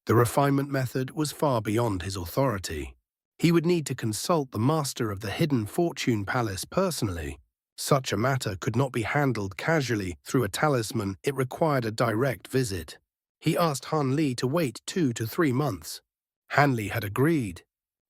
The refinement method was far beyond his authority. He would need to consult the master of the Hidden Fortune Palace personally. Such a matter could not be handled casually through a talisman. It required a direct visit. He asked Han Li to wait 2 to 3 months. Han Li had agreed,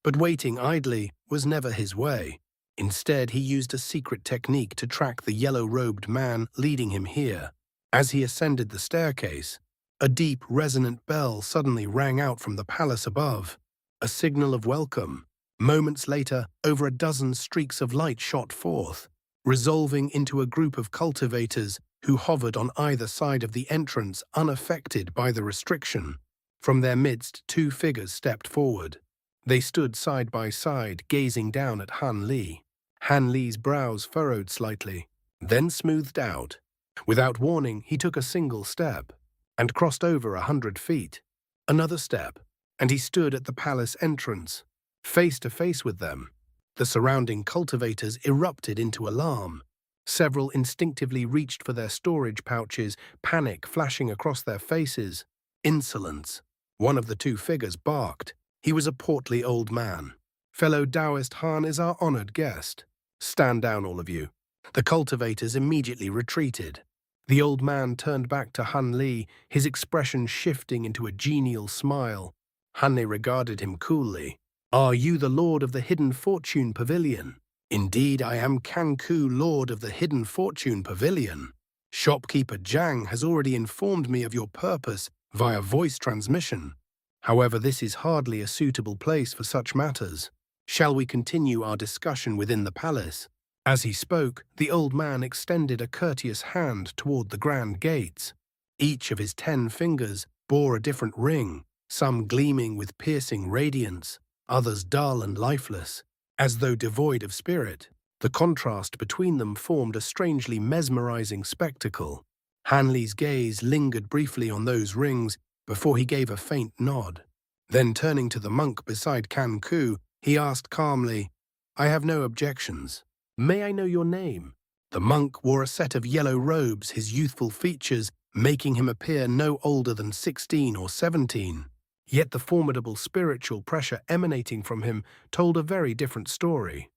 but waiting idly was never his way. Instead, he used a secret technique to track the yellow-robed man leading him here. As he ascended the staircase, a deep, resonant bell suddenly rang out from the palace above, a signal of welcome. Moments later, over a dozen streaks of light shot forth, resolving into a group of cultivators who hovered on either side of the entrance, unaffected by the restriction. From their midst, 2 figures stepped forward. They stood side by side, gazing down at Han Li. Han Li's brows furrowed slightly, then smoothed out. Without warning, he took a single step and crossed over 100 feet. Another step, and he stood at the palace entrance, face to face with them. The surrounding cultivators erupted into alarm. Several instinctively reached for their storage pouches, panic flashing across their faces. Insolence. One of the 2 figures barked. He was a portly old man. "Fellow Taoist Han is our honored guest. Stand down, all of you." The cultivators immediately retreated. The old man turned back to Han Li, his expression shifting into a genial smile. Han Li regarded him coolly. "Are you the lord of the Hidden Fortune Pavilion?" "Indeed, I am Kanku, lord of the Hidden Fortune Pavilion. Shopkeeper Zhang has already informed me of your purpose via voice transmission. However, this is hardly a suitable place for such matters. Shall we continue our discussion within the palace?" As he spoke, the old man extended a courteous hand toward the grand gates. Each of his 10 fingers bore a different ring, some gleaming with piercing radiance, others dull and lifeless, as though devoid of spirit. The contrast between them formed a strangely mesmerizing spectacle. Han Li's gaze lingered briefly on those rings before he gave a faint nod. Then turning to the monk beside Kanku, he asked calmly, "I have no objections. May I know your name?" The monk wore a set of yellow robes, his youthful features making him appear no older than 16 or 17. Yet the formidable spiritual pressure emanating from him told a very different story.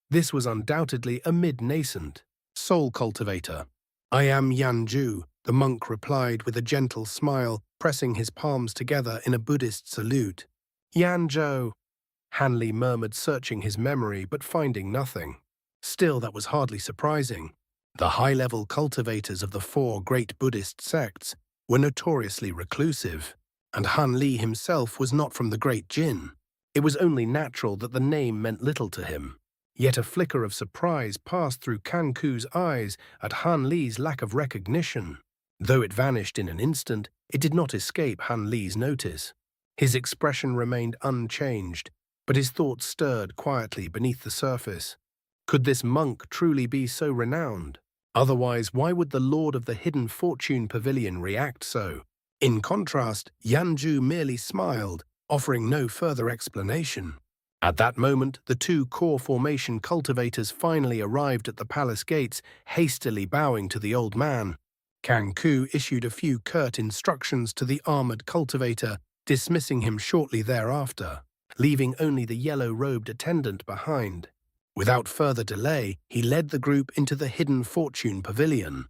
This was undoubtedly a mid-nascent soul cultivator. "I am Yanju," the monk replied with a gentle smile, pressing his palms together in a Buddhist salute. "Yanzhou," Han Li murmured, searching his memory but finding nothing. Still, that was hardly surprising. The high-level cultivators of the 4 great Buddhist sects were notoriously reclusive, and Han Li himself was not from the Great Jin. It was only natural that the name meant little to him. Yet a flicker of surprise passed through Kanku's eyes at Han Li's lack of recognition. Though it vanished in an instant, it did not escape Han Li's notice. His expression remained unchanged, but his thoughts stirred quietly beneath the surface. Could this monk truly be so renowned? Otherwise, why would the Lord of the Hidden Fortune Pavilion react so? In contrast, Yanju merely smiled, offering no further explanation. At that moment, the 2 core formation cultivators finally arrived at the palace gates, hastily bowing to the old man. Kanku issued a few curt instructions to the armored cultivator, dismissing him shortly thereafter, leaving only the yellow-robed attendant behind. Without further delay, he led the group into the Hidden Fortune Pavilion.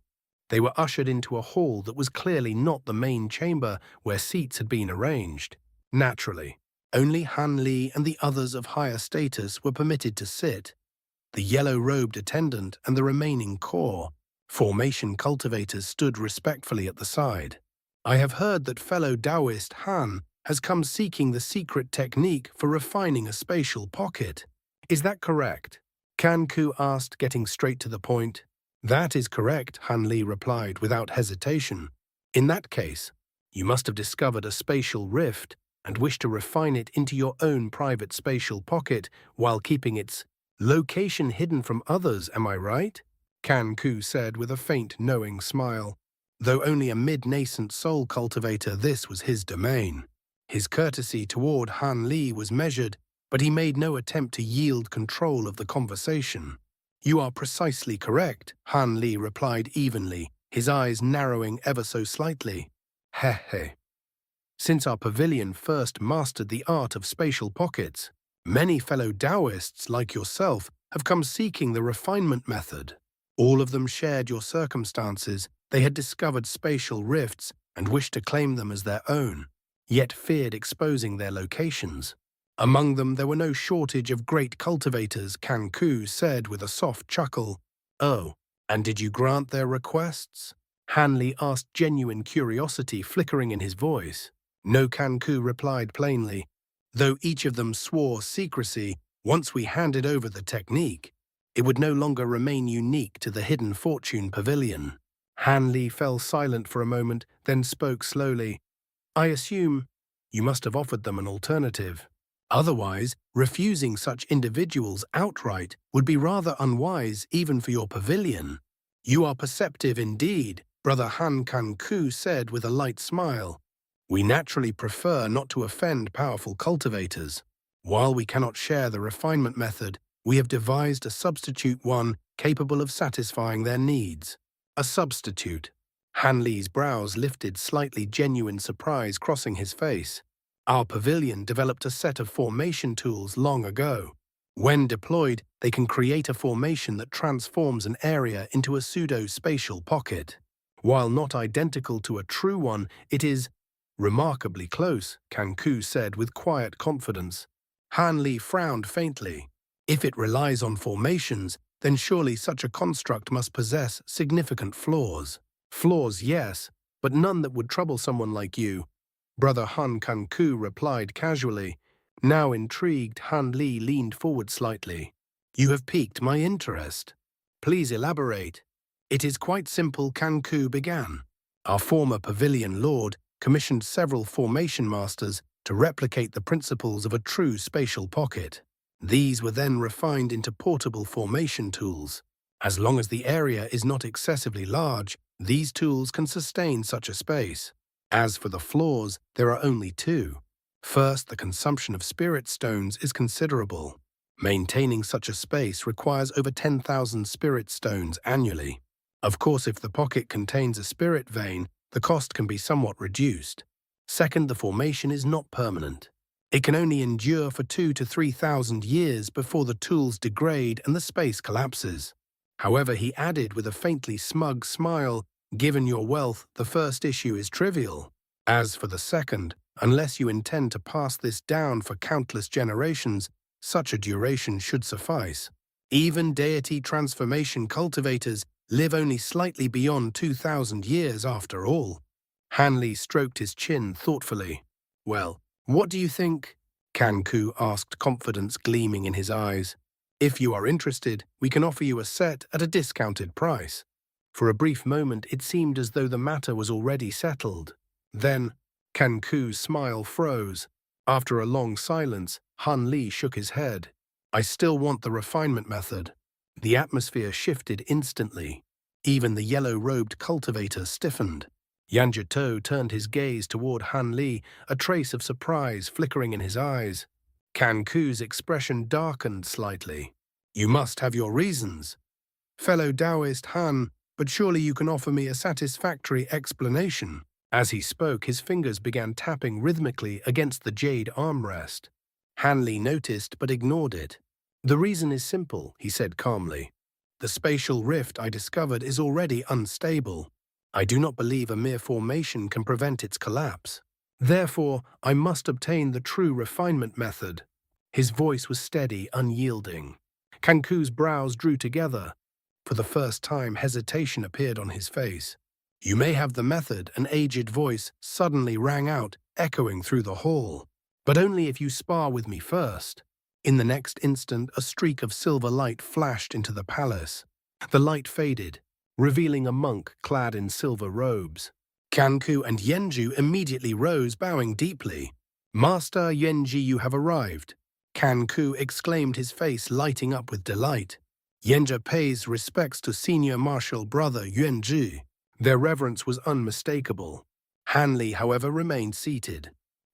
They were ushered into a hall that was clearly not the main chamber where seats had been arranged. Naturally, only Han Li and the others of higher status were permitted to sit. The yellow-robed attendant and the remaining core formation cultivators stood respectfully at the side. "I have heard that fellow Taoist Han has come seeking the secret technique for refining a spatial pocket. Is that correct?" Kanku asked, getting straight to the point. "That is correct," Han Li replied without hesitation. "In that case, you must have discovered a spatial rift and wish to refine it into your own private spatial pocket while keeping its location hidden from others, am I right?" Kanku said with a faint, knowing smile. Though only a mid-nascent soul cultivator, this was his domain. His courtesy toward Han Li was measured, but he made no attempt to yield control of the conversation. "You are precisely correct," Han Li replied evenly, his eyes narrowing ever so slightly. "Heh heh. Since our pavilion first mastered the art of spatial pockets, many fellow Taoists like yourself have come seeking the refinement method. All of them shared your circumstances. They had discovered spatial rifts and wished to claim them as their own, yet feared exposing their locations. Among them there were no shortage of great cultivators, Kanku said with a soft chuckle. Oh, and did you grant their requests? Hanli asked, genuine curiosity flickering in his voice. No, Kanku replied plainly. Though each of them swore secrecy, once we handed over the technique, it would no longer remain unique to the hidden fortune pavilion. Hanli fell silent for a moment, then spoke slowly. I assume you must have offered them an alternative. Otherwise, refusing such individuals outright would be rather unwise even for your pavilion. You are perceptive indeed, Brother Han Kanku said with a light smile. We naturally prefer not to offend powerful cultivators. While we cannot share the refinement method, we have devised a substitute one capable of satisfying their needs. A substitute. Hanli's brows lifted, slightly genuine surprise crossing his face. Our pavilion developed a set of formation tools long ago. When deployed, they can create a formation that transforms an area into a pseudo-spatial pocket. While not identical to a true one, it is remarkably close, Kanku said with quiet confidence. Hanli frowned faintly. If it relies on formations, then surely such a construct must possess significant flaws. Flaws, yes, but none that would trouble someone like you. Brother Han Kanku replied casually. Now intrigued, Hanli leaned forward slightly. You have piqued my interest. Please elaborate. It is quite simple, Kanku began. Our former pavilion lord commissioned several formation masters to replicate the principles of a true spatial pocket. These were then refined into portable formation tools. As long as the area is not excessively large, these tools can sustain such a space. As for the flaws, there are only two. First, the consumption of spirit stones is considerable. Maintaining such a space requires over 10,000 spirit stones annually. Of course, if the pocket contains a spirit vein, the cost can be somewhat reduced. Second, the formation is not permanent. It can only endure for 2,000 to 3,000 years before the tools degrade and the space collapses. However, he added with a faintly smug smile, given your wealth, the first issue is trivial. As for the second, unless you intend to pass this down for countless generations, such a duration should suffice. Even deity transformation cultivators live only slightly beyond 2,000 years after all. Hanli stroked his chin thoughtfully. Well, what do you think? Kanku asked, confidence gleaming in his eyes. If you are interested, we can offer you a set at a discounted price. For a brief moment, it seemed as though the matter was already settled. Then, Kanku's smile froze. After a long silence, Hanli shook his head. I still want the refinement method. The atmosphere shifted instantly. Even the yellow-robed cultivator stiffened. Yanju turned his gaze toward Hanli, a trace of surprise flickering in his eyes. Kanku's expression darkened slightly. You must have your reasons. Fellow Taoist Han, but surely you can offer me a satisfactory explanation. As he spoke, his fingers began tapping rhythmically against the jade armrest. Hanli noticed but ignored it. The reason is simple, he said calmly. The spatial rift I discovered is already unstable. I do not believe a mere formation can prevent its collapse. Therefore, I must obtain the true refinement method. His voice was steady, unyielding. Kanku's brows drew together. For the first time, hesitation appeared on his face. You may have the method, an aged voice suddenly rang out, echoing through the hall. But only if you spar with me first. In the next instant, a streak of silver light flashed into the palace. The light faded, revealing a monk clad in silver robes. Kanku and Yanju immediately rose, bowing deeply. Master Yuanji, you have arrived. Kanku exclaimed, his face lighting up with delight. Yanju pays respects to senior martial brother Yuanji. Their reverence was unmistakable. Hanli, however, remained seated.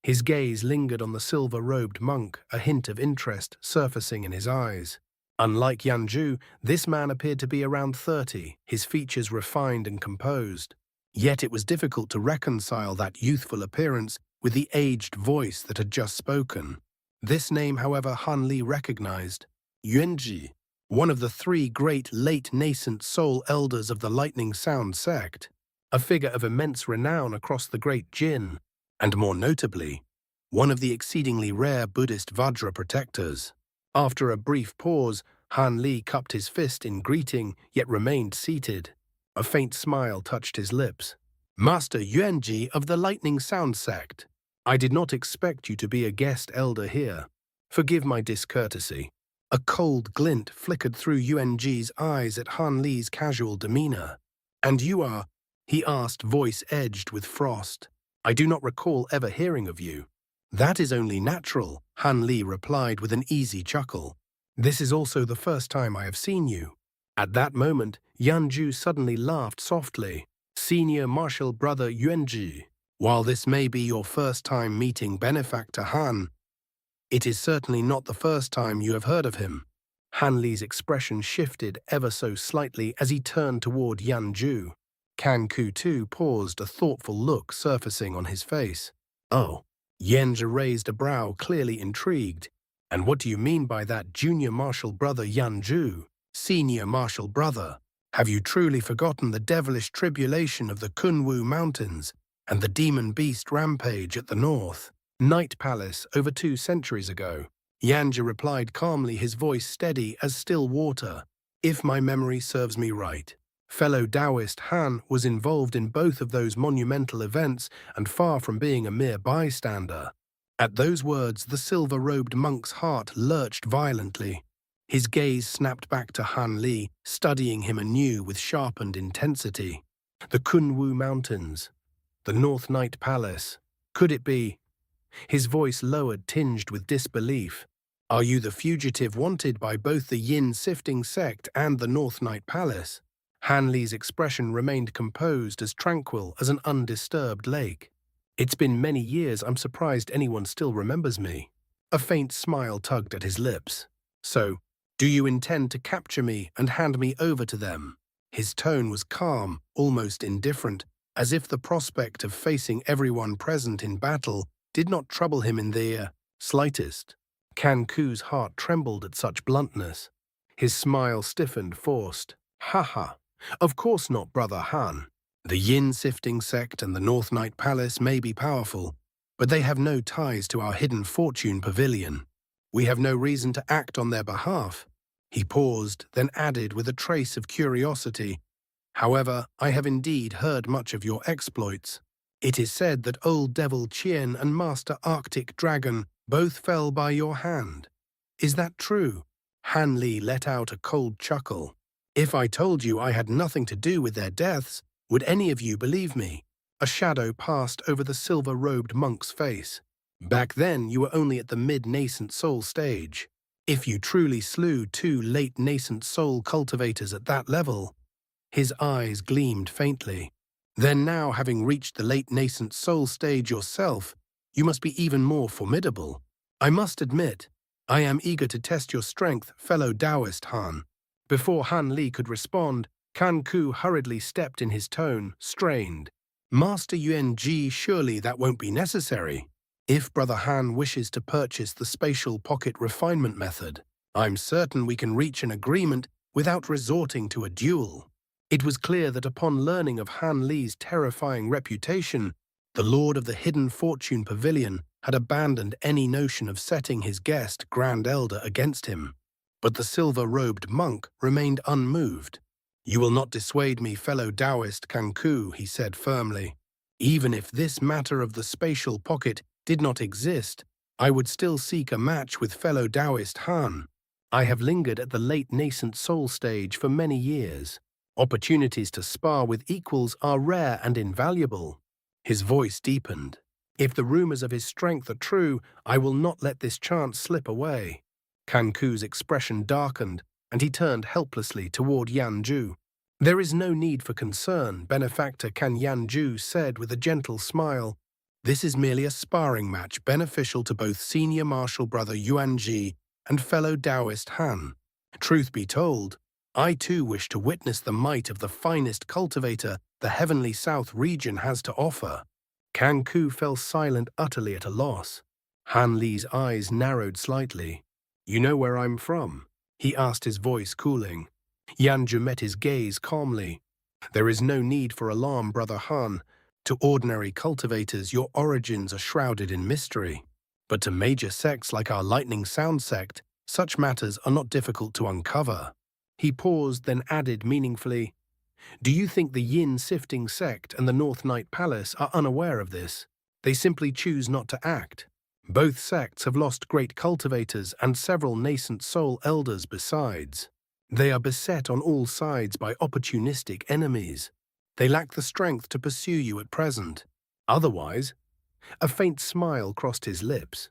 His gaze lingered on the silver-robed monk, a hint of interest surfacing in his eyes. Unlike Yanju, this man appeared to be around 30, his features refined and composed. Yet it was difficult to reconcile that youthful appearance with the aged voice that had just spoken. This name, however, Han Li recognized. Yuanji, one of the three great late nascent soul elders of the Lightning Sound sect, a figure of immense renown across the Great Jin, and more notably, one of the exceedingly rare Buddhist vajra protectors. After a brief pause, Han Li cupped his fist in greeting, yet remained seated. A faint smile touched his lips. Master Yuanji of the Lightning Sound sect, I did not expect you to be a guest elder here. Forgive my discourtesy. A cold glint flickered through Yuanji's eyes at Han Li's casual demeanor. And you are? He asked, voice edged with frost. I do not recall ever hearing of you. That is only natural, Han Li replied with an easy chuckle. This is also the first time I have seen you. At that moment, Yanju suddenly laughed softly. Senior Martial Brother Yuanji, while this may be your first time meeting Benefactor Han, it is certainly not the first time you have heard of him. Han Li's expression shifted ever so slightly as he turned toward Yanju. Kanku too paused, a thoughtful look surfacing on his face. Oh. Yanju raised a brow, clearly intrigued. And what do you mean by that, Junior Martial Brother Yanju? Senior Martial Brother? Have you truly forgotten the devilish tribulation of the Kunwu Mountains and the demon beast rampage at the north? Night Palace over 2 centuries ago. Yanju replied calmly, his voice steady as still water. If my memory serves me right, fellow Taoist Han was involved in both of those monumental events and far from being a mere bystander. At those words, the silver-robed monk's heart lurched violently. His gaze snapped back to Han Li, studying him anew with sharpened intensity. The Kunwu Mountains, the North Night Palace. Could it be? His voice lowered, tinged with disbelief. Are you the fugitive wanted by both the Yin sifting sect and the North Night Palace? Han Li's expression remained composed, as tranquil as an undisturbed lake. It's been many years, I'm surprised anyone still remembers me. A faint smile tugged at his lips. So, do you intend to capture me and hand me over to them? His tone was calm, almost indifferent, as if the prospect of facing everyone present in battle did not trouble him in the slightest. Kanku's heart trembled at such bluntness. His smile stiffened, forced. Ha ha. Of course not, Brother Han. The Yin sifting sect and the North Night Palace may be powerful, but they have no ties to our hidden fortune pavilion. We have no reason to act on their behalf. He paused, then added with a trace of curiosity. However, I have indeed heard much of your exploits. It is said that Old Devil Qian and Master Arctic Dragon both fell by your hand. Is that true? Han Li let out a cold chuckle. If I told you I had nothing to do with their deaths, would any of you believe me? A shadow passed over the silver-robed monk's face. Back then, you were only at the mid-nascent soul stage. If you truly slew 2 late-nascent soul cultivators at that level, his eyes gleamed faintly. Then now, having reached the late-nascent soul stage yourself, you must be even more formidable. I must admit, I am eager to test your strength, fellow Taoist Han. Before Han Li could respond, Kanku hurriedly stepped in, his tone strained. Master Yuanji, surely that won't be necessary. If Brother Han wishes to purchase the spatial pocket refinement method, I'm certain we can reach an agreement without resorting to a duel. It was clear that upon learning of Han Li's terrifying reputation, the Lord of the Hidden Fortune Pavilion had abandoned any notion of setting his guest, Grand Elder, against him. But the silver-robed monk remained unmoved. You will not dissuade me, fellow Taoist Kanku, he said firmly. Even if this matter of the spatial pocket did not exist, I would still seek a match with fellow Taoist Han. I have lingered at the late nascent soul stage for many years. Opportunities to spar with equals are rare and invaluable. His voice deepened. If the rumors of his strength are true, I will not let this chance slip away. Kanku's expression darkened, and he turned helplessly toward Yanju. There is no need for concern, Benefactor Kan Yanju said with a gentle smile. This is merely a sparring match beneficial to both senior martial brother Yuanji and fellow Taoist Han. Truth be told, I too wish to witness the might of the finest cultivator the heavenly south region has to offer. Kanku fell silent, utterly at a loss. Han Li's eyes narrowed slightly. "You know where I'm from?" he asked, his voice cooling. Yanju met his gaze calmly. "There is no need for alarm, Brother Han. To ordinary cultivators, your origins are shrouded in mystery. But to major sects like our Lightning Sound sect, such matters are not difficult to uncover." He paused, then added meaningfully, "Do you think the Yin Sifting sect and the North Night Palace are unaware of this? They simply choose not to act. Both sects have lost great cultivators and several nascent soul elders besides. They are beset on all sides by opportunistic enemies. They lack the strength to pursue you at present. Otherwise," a faint smile crossed his lips,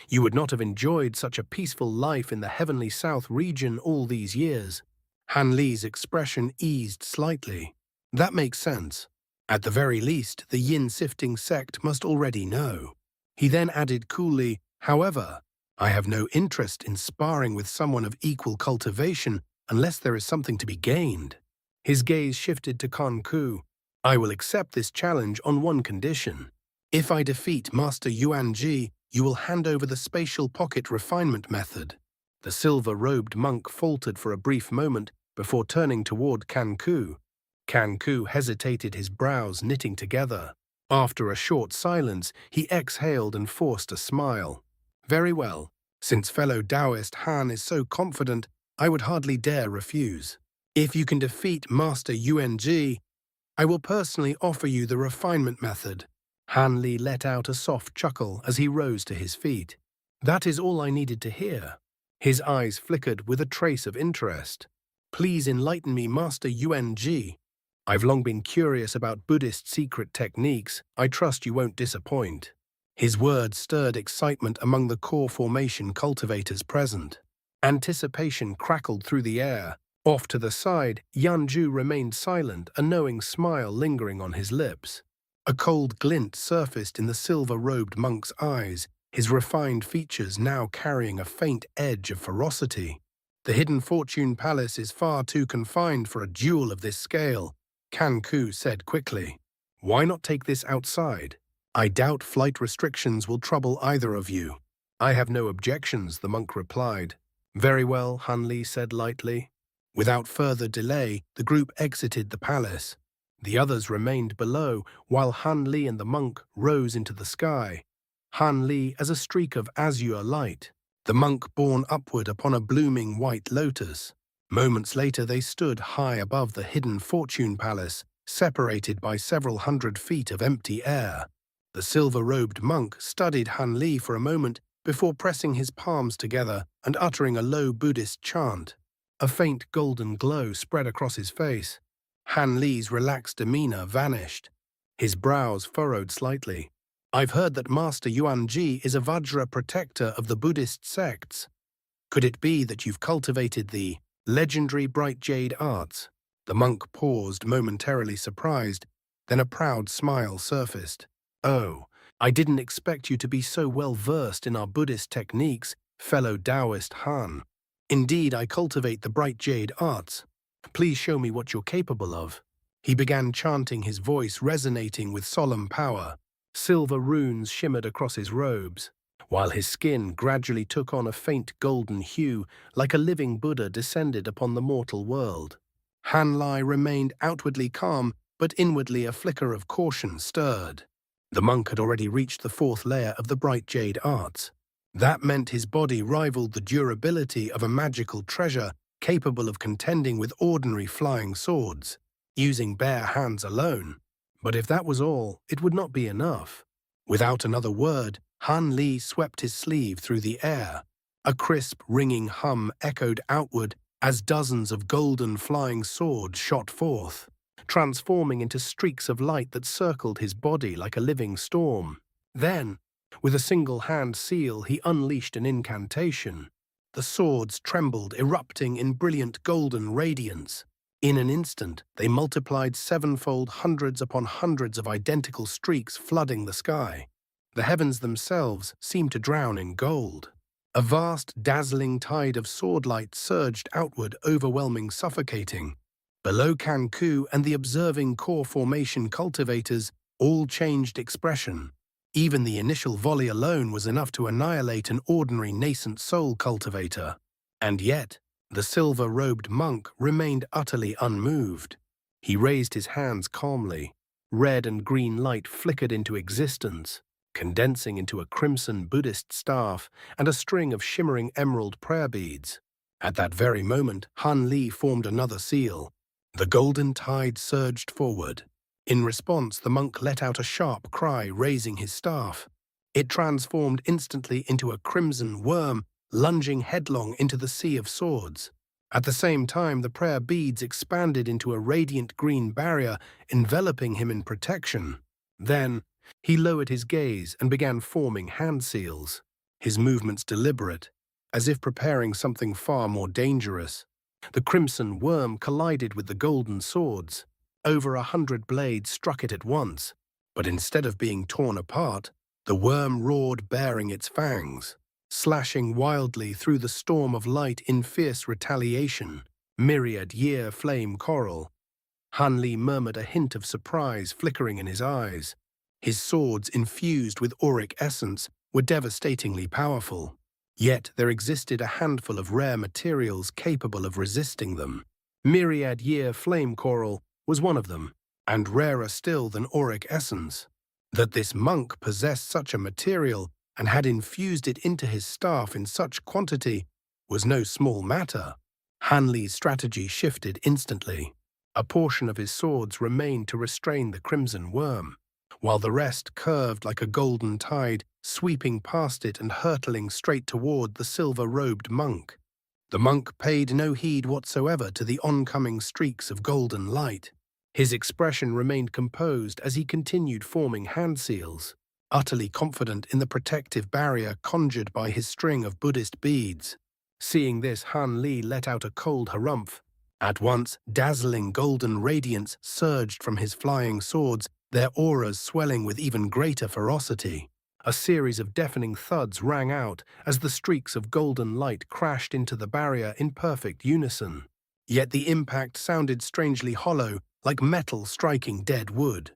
"you would not have enjoyed such a peaceful life in the heavenly South region all these years." Han Li's expression eased slightly. "That makes sense. At the very least, the Yin Sifting sect must already know." He then added coolly, "However, I have no interest in sparring with someone of equal cultivation unless there is something to be gained." His gaze shifted to Kanku. "I will accept this challenge on one condition. If I defeat Master Yuanji, you will hand over the spatial pocket refinement method." The silver-robed monk faltered for a brief moment before turning toward Kanku. Kanku hesitated, his brows knitting together. After a short silence, he exhaled and forced a smile. "Very well. Since fellow Taoist Han is so confident, I would hardly dare refuse. If you can defeat Master Yuanji, I will personally offer you the refinement method." Han Li let out a soft chuckle as he rose to his feet. "That is all I needed to hear." His eyes flickered with a trace of interest. "Please enlighten me, Master Yuanji. I've long been curious about Buddhist secret techniques. I trust you won't disappoint." His words stirred excitement among the core formation cultivators present. Anticipation crackled through the air. Off to the side, Yanju remained silent, a knowing smile lingering on his lips. A cold glint surfaced in the silver-robed monk's eyes, his refined features now carrying a faint edge of ferocity. "The Hidden Fortune Palace is far too confined for a duel of this scale," Kanku said quickly. "Why not take this outside? I doubt flight restrictions will trouble either of you." "I have no objections," the monk replied. "Very well," Han Li said lightly. Without further delay, the group exited the palace. The others remained below, while Han Li and the monk rose into the sky. Han Li as a streak of azure light, the monk borne upward upon a blooming white lotus. Moments later they stood high above the Hidden Fortune Palace, separated by several hundred feet of empty air. The silver-robed monk studied Han Li for a moment before pressing his palms together and uttering a low Buddhist chant. A faint golden glow spread across his face. Han Li's relaxed demeanor vanished. His brows furrowed slightly. "I've heard that Master Yuanji is a vajra protector of the Buddhist sects. Could it be that you've cultivated the legendary bright jade arts?" The monk paused, momentarily surprised, then a proud smile surfaced. "Oh, I didn't expect you to be so well versed in our Buddhist techniques, fellow Taoist Han. Indeed, I cultivate the bright jade arts. Please show me what you're capable of." He began chanting, his voice resonating with solemn power. Silver runes shimmered across his robes, while his skin gradually took on a faint golden hue, like a living Buddha descended upon the mortal world. Han Li remained outwardly calm, but inwardly a flicker of caution stirred. The monk had already reached the fourth layer of the bright jade arts. That meant his body rivaled the durability of a magical treasure capable of contending with ordinary flying swords, using bare hands alone. But if that was all, it would not be enough. Without another word, Han Li swept his sleeve through the air. A crisp, ringing hum echoed outward as dozens of golden flying swords shot forth, transforming into streaks of light that circled his body like a living storm. Then, with a single-hand seal, he unleashed an incantation. The swords trembled, erupting in brilliant golden radiance. In an instant, they multiplied sevenfold, hundreds upon hundreds of identical streaks flooding the sky. The heavens themselves seemed to drown in gold. A vast, dazzling tide of swordlight surged outward, overwhelming, suffocating. Below Kanku and the observing core formation cultivators, all changed expression. Even the initial volley alone was enough to annihilate an ordinary nascent soul cultivator. And yet, the silver-robed monk remained utterly unmoved. He raised his hands calmly. Red and green light flickered into existence, condensing into a crimson Buddhist staff and a string of shimmering emerald prayer beads. At that very moment, Han Li formed another seal. The golden tide surged forward. In response, the monk let out a sharp cry, raising his staff. It transformed instantly into a crimson worm, lunging headlong into the sea of swords. At the same time, the prayer beads expanded into a radiant green barrier, enveloping him in protection. Then, he lowered his gaze and began forming hand seals, his movements deliberate, as if preparing something far more dangerous. The crimson worm collided with the golden swords. Over 100 blades struck it at once, but instead of being torn apart, the worm roared, baring its fangs, slashing wildly through the storm of light in fierce retaliation. Myriad year flame coral. Han Li murmured, a hint of surprise flickering in his eyes. His swords, infused with auric essence, were devastatingly powerful. Yet there existed a handful of rare materials capable of resisting them. Myriad year flame coral was one of them, and rarer still than auric essence. That this monk possessed such a material and had infused it into his staff in such quantity was no small matter. Han Li's strategy shifted instantly. A portion of his swords remained to restrain the crimson worm, while the rest curved like a golden tide, sweeping past it and hurtling straight toward the silver-robed monk. The monk paid no heed whatsoever to the oncoming streaks of golden light. His expression remained composed as he continued forming hand seals, utterly confident in the protective barrier conjured by his string of Buddhist beads. Seeing this, Han Li let out a cold harumph. At once, dazzling golden radiance surged from his flying swords, their auras swelling with even greater ferocity. A series of deafening thuds rang out as the streaks of golden light crashed into the barrier in perfect unison. Yet the impact sounded strangely hollow, like metal striking dead wood.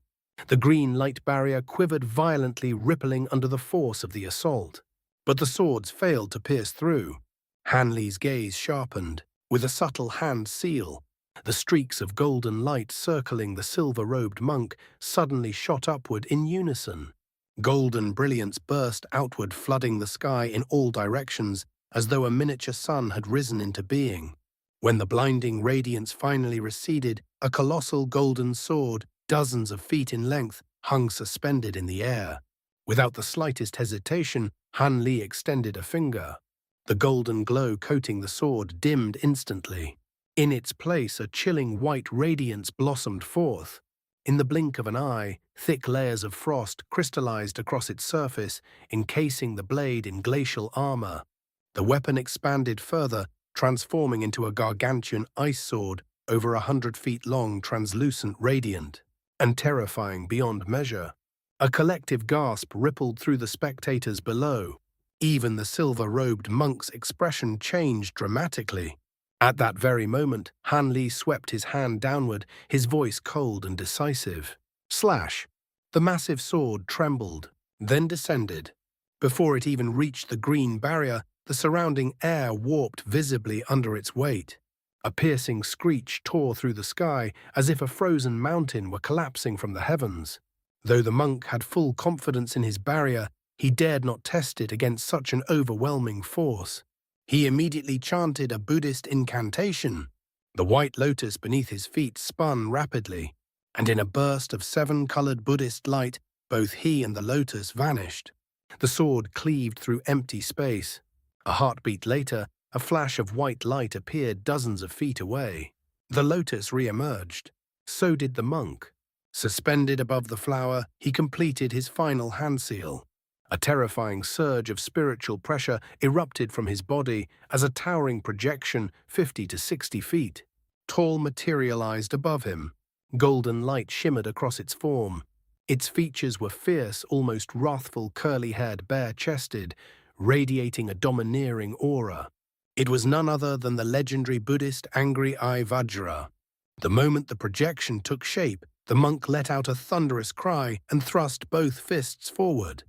The green light barrier quivered violently, rippling under the force of the assault. But the swords failed to pierce through. Han Li's gaze sharpened. With a subtle hand seal, the streaks of golden light circling the silver-robed monk suddenly shot upward in unison. Golden brilliance burst outward, flooding the sky in all directions, as though a miniature sun had risen into being. When the blinding radiance finally receded, a colossal golden sword, dozens of feet in length, hung suspended in the air. Without the slightest hesitation, Han Li extended a finger. The golden glow coating the sword dimmed instantly. In its place, a chilling white radiance blossomed forth. In the blink of an eye, thick layers of frost crystallized across its surface, encasing the blade in glacial armor. The weapon expanded further, transforming into a gargantuan ice sword over 100 feet long, translucent, radiant, and terrifying beyond measure. A collective gasp rippled through the spectators below. Even the silver-robed monk's expression changed dramatically. At that very moment, Han Li swept his hand downward, his voice cold and decisive. Slash! The massive sword trembled, then descended. Before it even reached the green barrier, the surrounding air warped visibly under its weight. A piercing screech tore through the sky, as if a frozen mountain were collapsing from the heavens. Though the monk had full confidence in his barrier, he dared not test it against such an overwhelming force. He immediately chanted a Buddhist incantation. The white lotus beneath his feet spun rapidly, and in a burst of 7-colored Buddhist light, both he and the lotus vanished. The sword cleaved through empty space. A heartbeat later, a flash of white light appeared dozens of feet away. The lotus re-emerged. So did the monk. Suspended above the flower, he completed his final hand seal. A terrifying surge of spiritual pressure erupted from his body as a towering projection 50 to 60 feet tall materialized above him. Golden light shimmered across its form. Its features were fierce, almost wrathful, curly-haired, bare-chested, radiating a domineering aura. It was none other than the legendary Buddhist angry eye Vajra. The moment the projection took shape, The monk let out a thunderous cry and thrust both fists forward.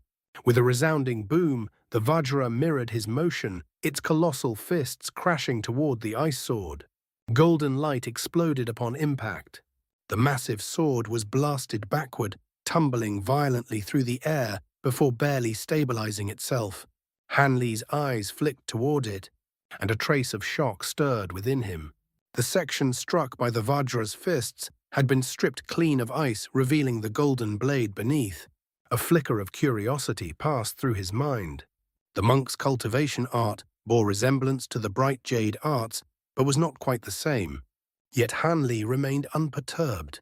With a resounding boom, the vajra mirrored his motion, its colossal fists crashing toward the ice sword. Golden light exploded upon impact. The massive sword was blasted backward, tumbling violently through the air before barely stabilizing itself. Hanli's eyes flicked toward it, and a trace of shock stirred within him. The section struck by the vajra's fists had been stripped clean of ice, revealing the golden blade beneath. A flicker of curiosity passed through his mind. The monk's cultivation art bore resemblance to the bright jade arts, but was not quite the same. Yet Hanli remained unperturbed.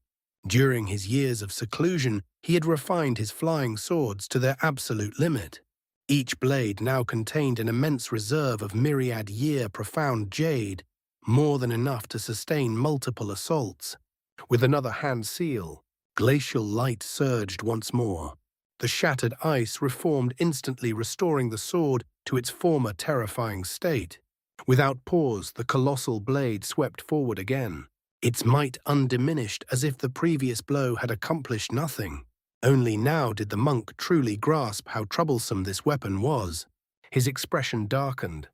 During his years of seclusion, he had refined his flying swords to their absolute limit. Each blade now contained an immense reserve of myriad year-profound jade, more than enough to sustain multiple assaults. With another hand seal, glacial light surged once more. The shattered ice reformed instantly, restoring the sword to its former terrifying state. Without pause, the colossal blade swept forward again, its might undiminished as if the previous blow had accomplished nothing. Only now did the monk truly grasp how troublesome this weapon was. His expression darkened.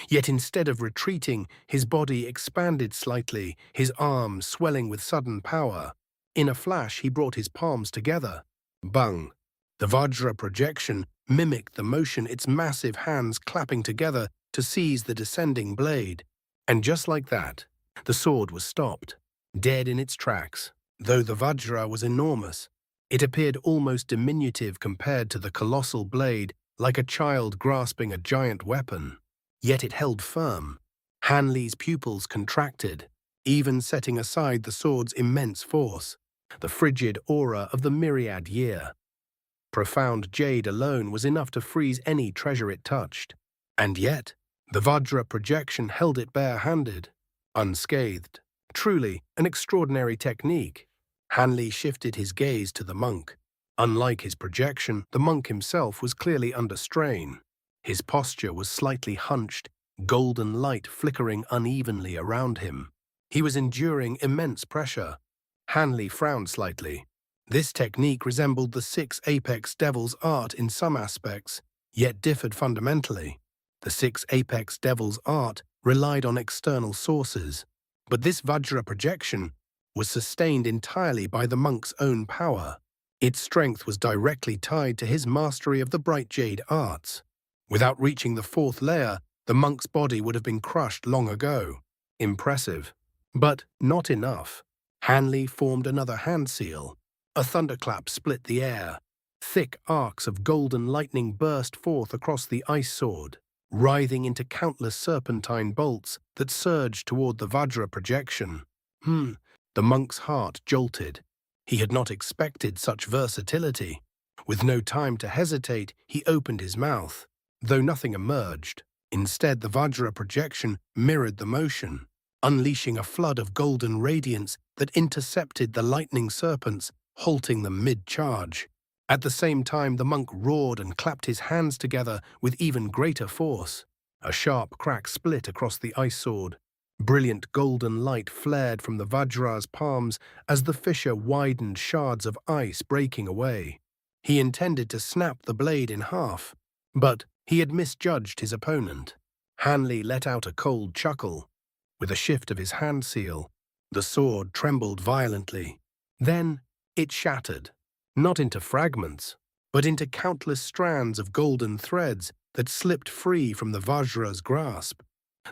Yet instead of retreating, his body expanded slightly, his arms swelling with sudden power. In a flash, he brought his palms together. Bang! The vajra projection mimicked the motion, its massive hands clapping together to seize the descending blade. And just like that, the sword was stopped, dead in its tracks. Though the vajra was enormous, it appeared almost diminutive compared to the colossal blade, like a child grasping a giant weapon. Yet it held firm. Hanli's pupils contracted, even setting aside the sword's immense force, the frigid aura of the myriad year. Profound jade alone was enough to freeze any treasure it touched. And yet, the vajra projection held it bare-handed, unscathed. Truly, an extraordinary technique. Hanli shifted his gaze to the monk. Unlike his projection, the monk himself was clearly under strain. His posture was slightly hunched, golden light flickering unevenly around him. He was enduring immense pressure. Hanli frowned slightly. This technique resembled the six apex devils' art in some aspects, yet differed fundamentally. The six apex devils' art relied on external sources, but this vajra projection was sustained entirely by the monk's own power. Its strength was directly tied to his mastery of the bright jade arts. Without reaching the fourth layer, the monk's body would have been crushed long ago. Impressive. But not enough. Hanli formed another hand seal. A thunderclap split the air. Thick arcs of golden lightning burst forth across the ice sword, writhing into countless serpentine bolts that surged toward the vajra projection. The monk's heart jolted. He had not expected such versatility. With no time to hesitate, he opened his mouth, though nothing emerged. Instead, the vajra projection mirrored the motion, unleashing a flood of golden radiance that intercepted the lightning serpents, halting them mid-charge. At the same time, the monk roared and clapped his hands together with even greater force. A sharp crack split across the ice sword. Brilliant golden light flared from the vajra's palms as the fissure widened, shards of ice breaking away. He intended to snap the blade in half, but he had misjudged his opponent. Hanli let out a cold chuckle. With a shift of his hand seal, the sword trembled violently. Then it shattered, not into fragments, but into countless strands of golden threads that slipped free from the vajra's grasp.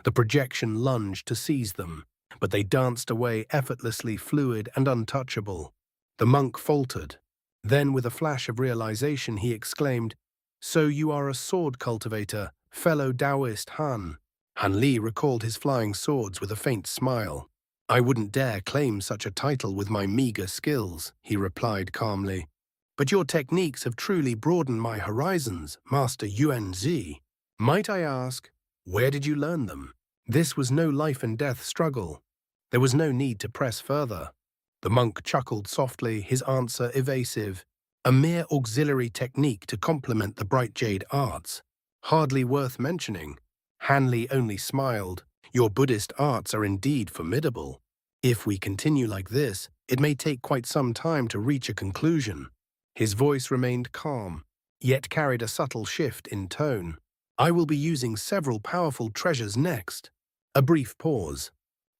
The projection lunged to seize them, but they danced away effortlessly, fluid and untouchable. The monk faltered. Then, with a flash of realization, he exclaimed, "So you are a sword cultivator, fellow Taoist Han." Hanli recalled his flying swords with a faint smile. "I wouldn't dare claim such a title with my meager skills," he replied calmly. "But your techniques have truly broadened my horizons, Master Yuanji. Might I ask, where did you learn them?" This was no life-and-death struggle. There was no need to press further. The monk chuckled softly, his answer evasive. A mere auxiliary technique to complement the bright jade arts. Hardly worth mentioning. Hanli only smiled. "Your Buddhist arts are indeed formidable." If we continue like this, it may take quite some time to reach a conclusion. His voice remained calm, yet carried a subtle shift in tone. I will be using several powerful treasures next. A brief pause.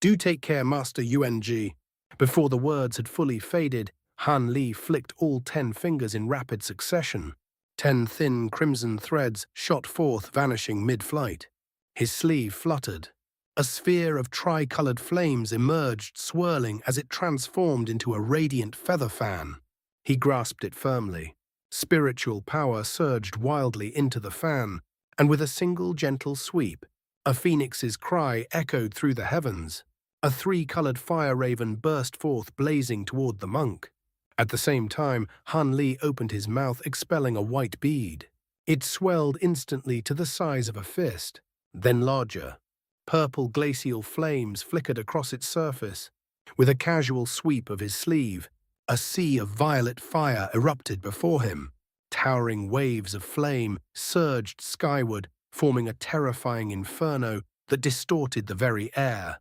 Do take care, Master Yuanji. Before the words had fully faded, Han Li flicked all 10 fingers in rapid succession. 10 thin crimson threads shot forth, vanishing mid-flight. His sleeve fluttered. A sphere of tri-colored flames emerged, swirling as it transformed into a radiant feather fan. He grasped it firmly. Spiritual power surged wildly into the fan, and with a single gentle sweep, a phoenix's cry echoed through the heavens. A 3-colored fire raven burst forth, blazing toward the monk. At the same time, Han Li opened his mouth, expelling a white bead. It swelled instantly to the size of a fist, then larger. Purple glacial flames flickered across its surface. With a casual sweep of his sleeve, a sea of violet fire erupted before him. Towering waves of flame surged skyward, forming a terrifying inferno that distorted the very air.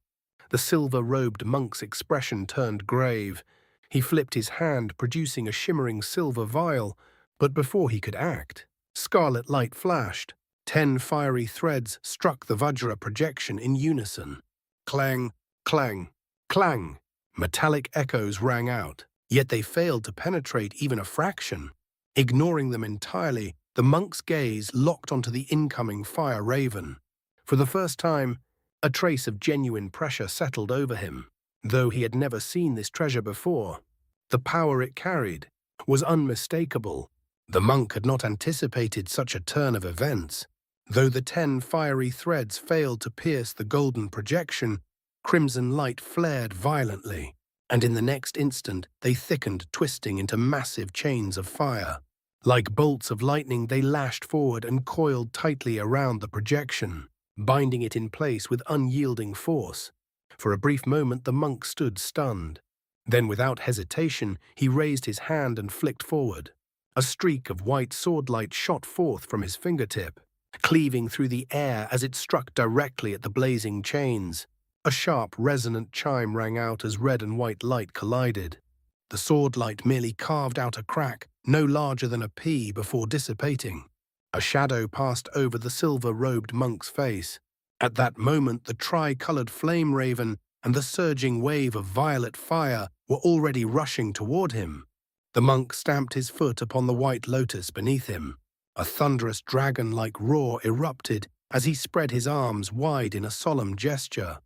The silver-robed monk's expression turned grave. He flipped his hand, producing a shimmering silver vial, but before he could act, scarlet light flashed. 10 fiery threads struck the vajra projection in unison. Clang, clang, clang. Metallic echoes rang out, yet they failed to penetrate even a fraction. Ignoring them entirely, the monk's gaze locked onto the incoming fire raven. For the first time, a trace of genuine pressure settled over him. Though he had never seen this treasure before, the power it carried was unmistakable. The monk had not anticipated such a turn of events. Though the 10 fiery threads failed to pierce the golden projection, crimson light flared violently, and in the next instant they thickened, twisting into massive chains of fire. Like bolts of lightning, they lashed forward and coiled tightly around the projection, binding it in place with unyielding force. For a brief moment, the monk stood stunned. Then, without hesitation, he raised his hand and flicked forward. A streak of white swordlight shot forth from his fingertip, cleaving through the air as it struck directly at the blazing chains. A sharp, resonant chime rang out as red and white light collided. The swordlight merely carved out a crack, no larger than a pea, before dissipating. A shadow passed over the silver-robed monk's face. At that moment, the tri-colored flame raven and the surging wave of violet fire were already rushing toward him. The monk stamped his foot upon the white lotus beneath him. A thunderous dragon-like roar erupted as he spread his arms wide in a solemn gesture.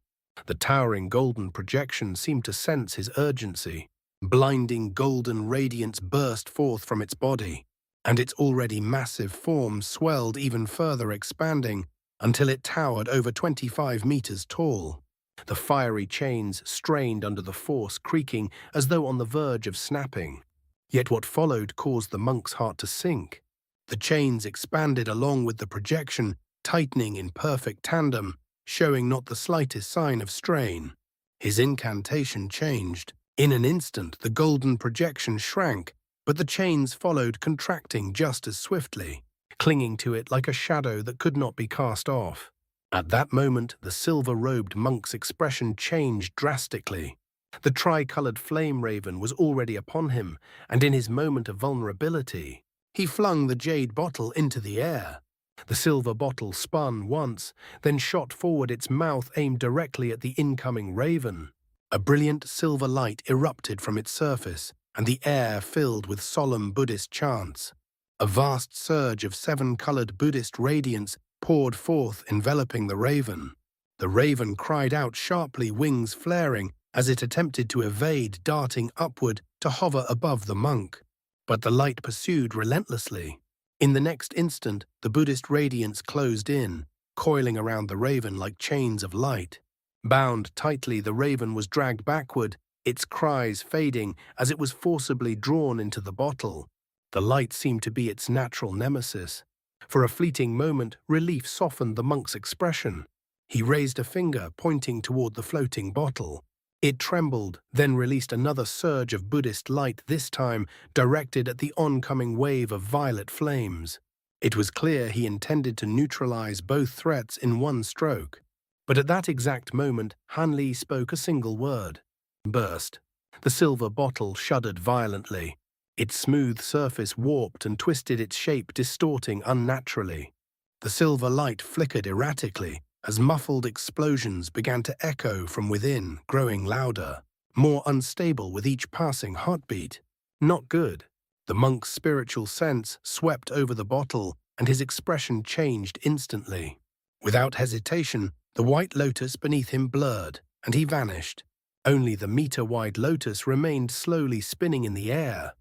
The towering golden projection seemed to sense his urgency. Blinding golden radiance burst forth from its body, and its already massive form swelled even further, expanding until it towered over 25 meters tall. The fiery chains strained under the force, creaking as though on the verge of snapping. Yet what followed caused the monk's heart to sink. The chains expanded along with the projection, tightening in perfect tandem, showing not the slightest sign of strain. His incantation changed. In an instant, the golden projection shrank, but the chains followed, contracting just as swiftly, clinging to it like a shadow that could not be cast off. At that moment, the silver-robed monk's expression changed drastically. The tri-colored flame raven was already upon him, and in his moment of vulnerability, he flung the jade bottle into the air. The silver bottle spun once, then shot forward, its mouth aimed directly at the incoming raven. A brilliant silver light erupted from its surface, and the air filled with solemn Buddhist chants. A vast surge of 7-colored Buddhist radiance poured forth, enveloping the raven. The raven cried out sharply, wings flaring, as it attempted to evade, darting upward to hover above the monk. But the light pursued relentlessly. In the next instant, the Buddhist radiance closed in, coiling around the raven like chains of light. Bound tightly, the raven was dragged backward, its cries fading as it was forcibly drawn into the bottle. The light seemed to be its natural nemesis. For a fleeting moment, relief softened the monk's expression. He raised a finger, pointing toward the floating bottle. It trembled, then released another surge of Buddhist light, this time directed at the oncoming wave of violet flames. It was clear he intended to neutralize both threats in one stroke. But at that exact moment, Han Li spoke a single word. burst. The silver bottle shuddered violently. Its smooth surface warped and twisted its shape, distorting unnaturally. The silver light flickered erratically as muffled explosions began to echo from within, growing louder, more unstable with each passing heartbeat. Not good. The monk's spiritual sense swept over the bottle, and his expression changed instantly. Without hesitation, the white lotus beneath him blurred, and he vanished. Only the meter-wide lotus remained slowly spinning in the air,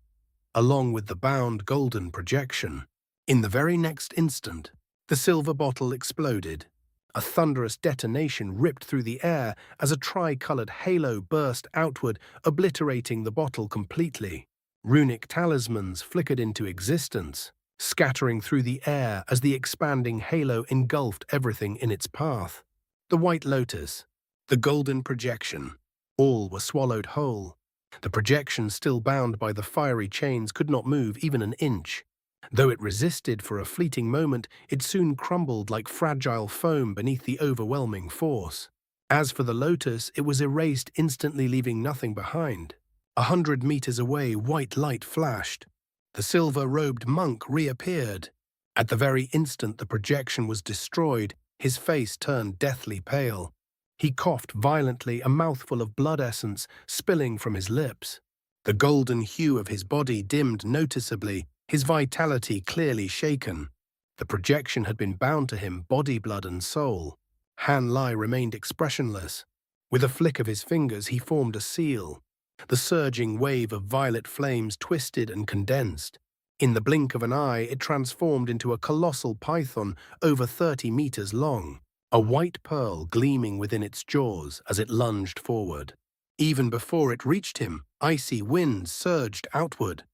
along with the bound golden projection. In the very next instant, the silver bottle exploded. A thunderous detonation ripped through the air as a tri-colored halo burst outward, obliterating the bottle completely. Runic talismans flickered into existence, scattering through the air as the expanding halo engulfed everything in its path. The white lotus, the golden projection, all were swallowed whole. The projection, still bound by the fiery chains, could not move even an inch. Though it resisted for a fleeting moment, it soon crumbled like fragile foam beneath the overwhelming force. As for the lotus, it was erased instantly, leaving nothing behind. 100 meters away, white light flashed. The silver-robed monk reappeared. At the very instant the projection was destroyed, his face turned deathly pale. He coughed violently, a mouthful of blood essence spilling from his lips. The golden hue of his body dimmed noticeably, his vitality clearly shaken. The projection had been bound to him, body, blood, and soul. Han Lai remained expressionless. With a flick of his fingers, he formed a seal. The surging wave of violet flames twisted and condensed. In the blink of an eye, it transformed into a colossal python over 30 meters long, a white pearl gleaming within its jaws as it lunged forward. Even before it reached him, icy winds surged outward.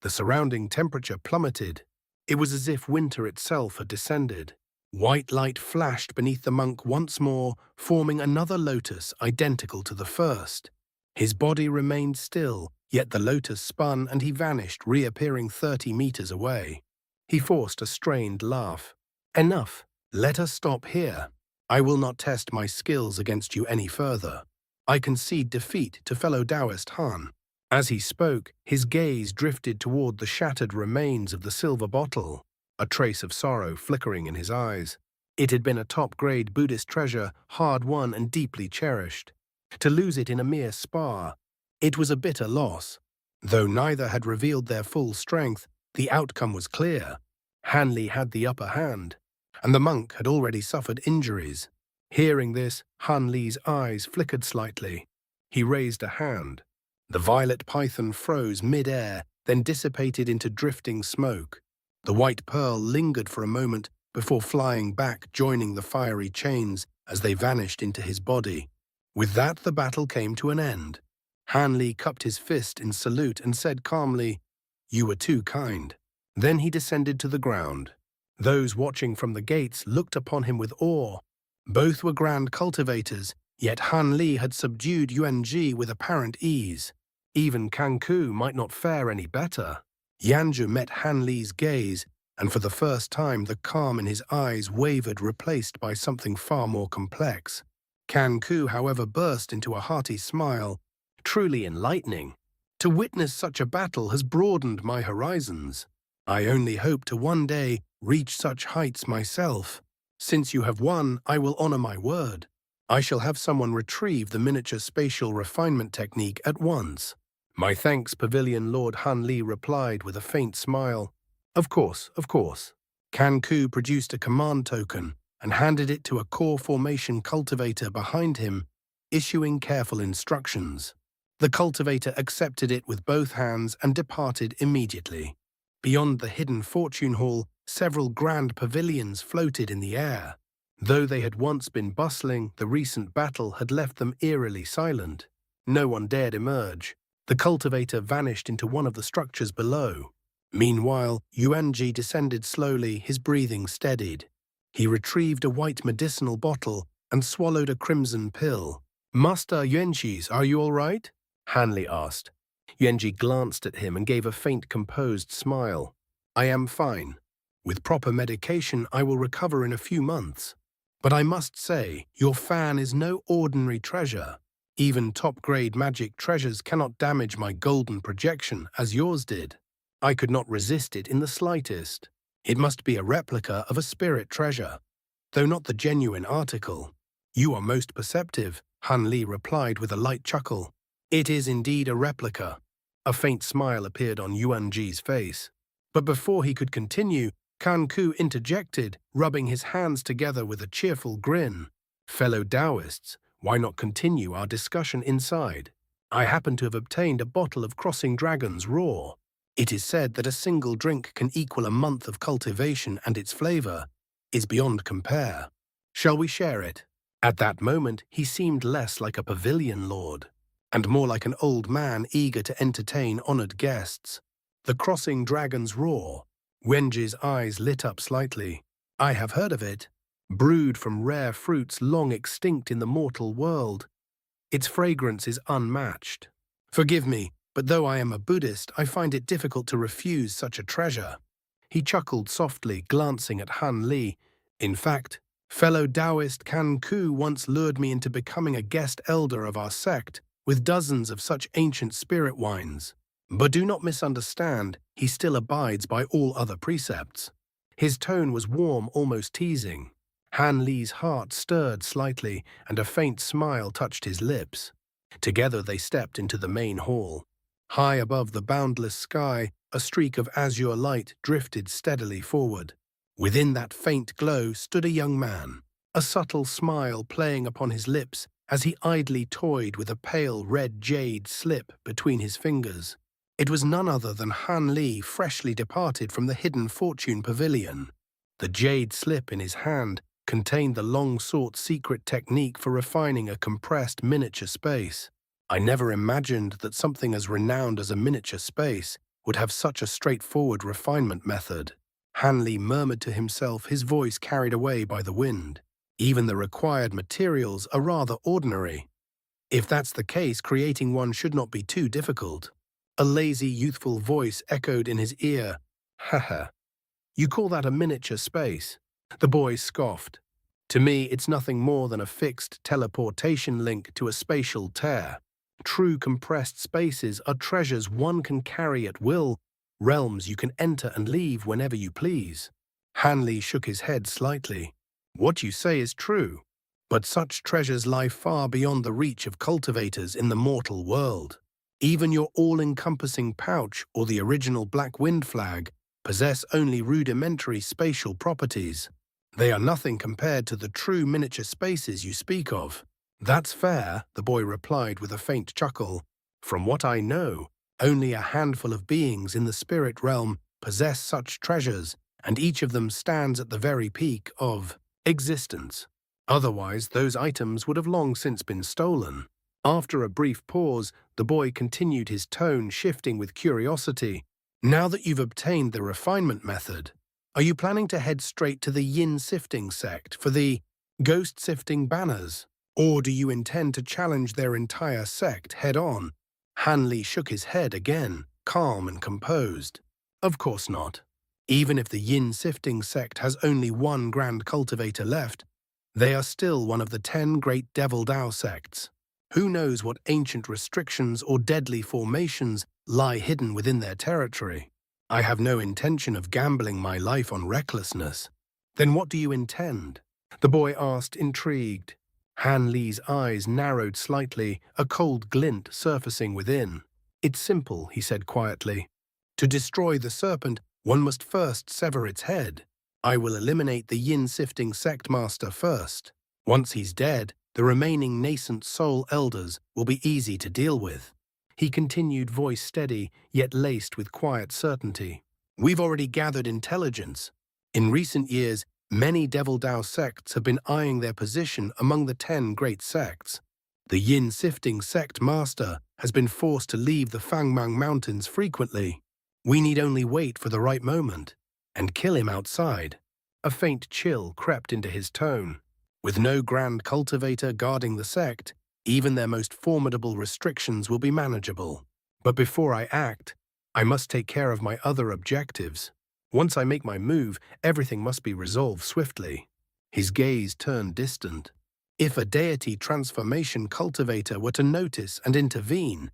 The surrounding temperature plummeted. It was as if winter itself had descended. White light flashed beneath the monk once more, forming another lotus identical to the first. His body remained still, yet the lotus spun and he vanished, reappearing 30 meters away. He forced a strained laugh. "Enough. Let us stop here. I will not test my skills against you any further. I concede defeat to fellow Taoist Han." As he spoke, his gaze drifted toward the shattered remains of the silver bottle, a trace of sorrow flickering in his eyes. It had been a top-grade Buddhist treasure, hard-won and deeply cherished. To lose it in a mere spar, it was a bitter loss. Though neither had revealed their full strength, the outcome was clear. Han Li had the upper hand, and the monk had already suffered injuries. Hearing this, Han Li's eyes flickered slightly. He raised a hand. The violet python froze mid-air, then dissipated into drifting smoke. The white pearl lingered for a moment before flying back, joining the fiery chains as they vanished into his body. With that, the battle came to an end. Han Li cupped his fist in salute and said calmly, "You were too kind." Then he descended to the ground. Those watching from the gates looked upon him with awe. Both were grand cultivators, yet Han Li had subdued Yuanji with apparent ease. Even Kanku might not fare any better. Yanju met Han Li's gaze, and for the first time the calm in his eyes wavered, replaced by something far more complex. Kanku, however, burst into a hearty smile. "Truly enlightening. To witness such a battle has broadened my horizons. I only hope to one day reach such heights myself. Since you have won, I will honor my word. I shall have someone retrieve the miniature spatial refinement technique at once." "My thanks, Pavilion Lord," Han Li replied with a faint smile. Of course, of course." Kanku produced a command token and handed it to a core formation cultivator behind him, issuing careful instructions. The cultivator accepted it with both hands and departed immediately. Beyond the hidden fortune hall, several grand pavilions floated in the air. Though they had once been bustling, the recent battle had left them eerily silent. No one dared emerge. The cultivator vanished into one of the structures below. Meanwhile, Yuanji descended slowly, his breathing steadied. He retrieved a white medicinal bottle and swallowed a crimson pill. "Master Yuanji, are you all right?" Han Li asked. Yuanji glanced at him and gave a faint, composed smile. "I am fine. With proper medication, I will recover in a few months. But I must say, your fan is no ordinary treasure. Even top-grade magic treasures cannot damage my golden projection as yours did. I could not resist it in the slightest. It must be a replica of a spirit treasure, though not the genuine article. You are most perceptive, Han Li replied with a light chuckle. It is indeed a replica. A faint smile appeared on Yuanji's face. But before he could continue, Kan Ku interjected, rubbing his hands together with a cheerful grin. Fellow Taoists, why not continue our discussion inside? I happen to have obtained a bottle of Crossing Dragons raw. It is said that a single drink can equal a month of cultivation, and its flavor is beyond compare. Shall we share it? At that moment, he seemed less like a pavilion lord, and more like an old man eager to entertain honored guests. The Crossing Dragons raw. Wenji's eyes lit up slightly. I have heard of it. Brewed from rare fruits long extinct in the mortal world. Its fragrance is unmatched. Forgive me, but though I am a Buddhist, I find it difficult to refuse such a treasure. He chuckled softly, glancing at Han Li. In fact, fellow Taoist Kan Ku once lured me into becoming a guest elder of our sect, with dozens of such ancient spirit wines. But do not misunderstand, he still abides by all other precepts. His tone was warm, almost teasing. Han Li's heart stirred slightly, and a faint smile touched his lips. Together they stepped into the main hall. High above the boundless sky, a streak of azure light drifted steadily forward. Within that faint glow stood a young man, a subtle smile playing upon his lips as he idly toyed with a pale red jade slip between his fingers. It was none other than Han Li, freshly departed from the hidden fortune pavilion. The jade slip in his hand contained the long-sought secret technique for refining a compressed miniature space. I never imagined that something as renowned as a miniature space would have such a straightforward refinement method. Han Li murmured to himself, his voice carried away by the wind. Even the required materials are rather ordinary. If that's the case, creating one should not be too difficult. A lazy, youthful voice echoed in his ear. Haha. You call that a miniature space? The boy scoffed. To me, it's nothing more than a fixed teleportation link to a spatial tear. True compressed spaces are treasures one can carry at will, realms you can enter and leave whenever you please. Han Li shook his head slightly. What you say is true, but such treasures lie far beyond the reach of cultivators in the mortal world. Even your all-encompassing pouch or the original Black Wind flag possess only rudimentary spatial properties. They are nothing compared to the true miniature spaces you speak of. That's fair, the boy replied with a faint chuckle. From what I know, only a handful of beings in the spirit realm possess such treasures, and each of them stands at the very peak of existence. Otherwise, those items would have long since been stolen. After a brief pause, the boy continued, his tone shifting with curiosity. Now that you've obtained the refinement method, are you planning to head straight to the Yin sifting sect for the ghost sifting banners? Or do you intend to challenge their entire sect head-on? Han Li shook his head again, calm and composed. Of course not. Even if the Yin sifting sect has only one grand cultivator left, they are still one of the 10 great Devil Dao sects. Who knows what ancient restrictions or deadly formations lie hidden within their territory? I have no intention of gambling my life on recklessness. Then what do you intend? The boy asked, intrigued. Han Li's eyes narrowed slightly, a cold glint surfacing within. It's simple, he said quietly. To destroy the serpent, one must first sever its head. I will eliminate the yin-sifting sect master first. Once he's dead, the remaining nascent soul elders will be easy to deal with. He continued, voice steady, yet laced with quiet certainty. We've already gathered intelligence. In recent years, many Devil Dao sects have been eyeing their position among the 10 great sects. The yin-sifting sect master has been forced to leave the Fangmang Mountains frequently. We need only wait for the right moment and kill him outside. A faint chill crept into his tone. With no grand cultivator guarding the sect, even their most formidable restrictions will be manageable. But before I act, I must take care of my other objectives. Once I make my move, everything must be resolved swiftly. His gaze turned distant. If a deity transformation cultivator were to notice and intervene,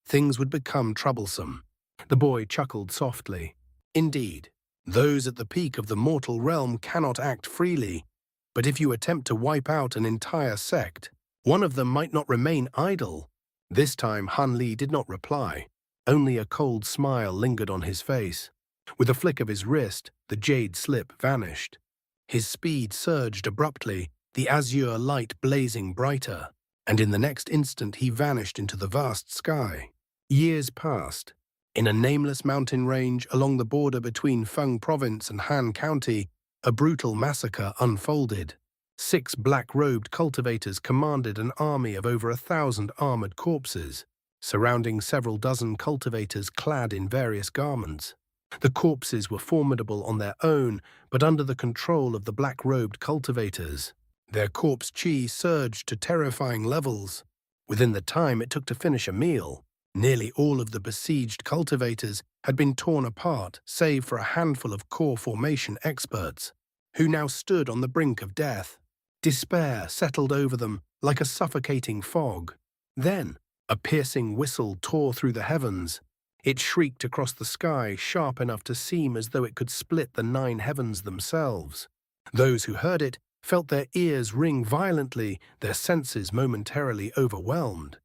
things would become troublesome. The boy chuckled softly. Indeed, those at the peak of the mortal realm cannot act freely, but if you attempt to wipe out an entire sect, one of them might not remain idle. This time Han Li did not reply. Only a cold smile lingered on his face. With a flick of his wrist, the jade slip vanished. His speed surged abruptly, the azure light blazing brighter, and in the next instant he vanished into the vast sky. Years passed. In a nameless mountain range along the border between Feng Province and Han County, a brutal massacre unfolded. 6 black-robed cultivators commanded an army of over 1,000 armored corpses, surrounding several dozen cultivators clad in various garments. The corpses were formidable on their own, but under the control of the black-robed cultivators. Their corpse chi surged to terrifying levels. Within the time it took to finish a meal, nearly all of the besieged cultivators had been torn apart, save for a handful of core formation experts, who now stood on the brink of death. Despair settled over them like a suffocating fog. Then, a piercing whistle tore through the heavens. It shrieked across the sky, sharp enough to seem as though it could split the 9 heavens themselves. Those who heard it felt their ears ring violently, their senses momentarily overwhelmed.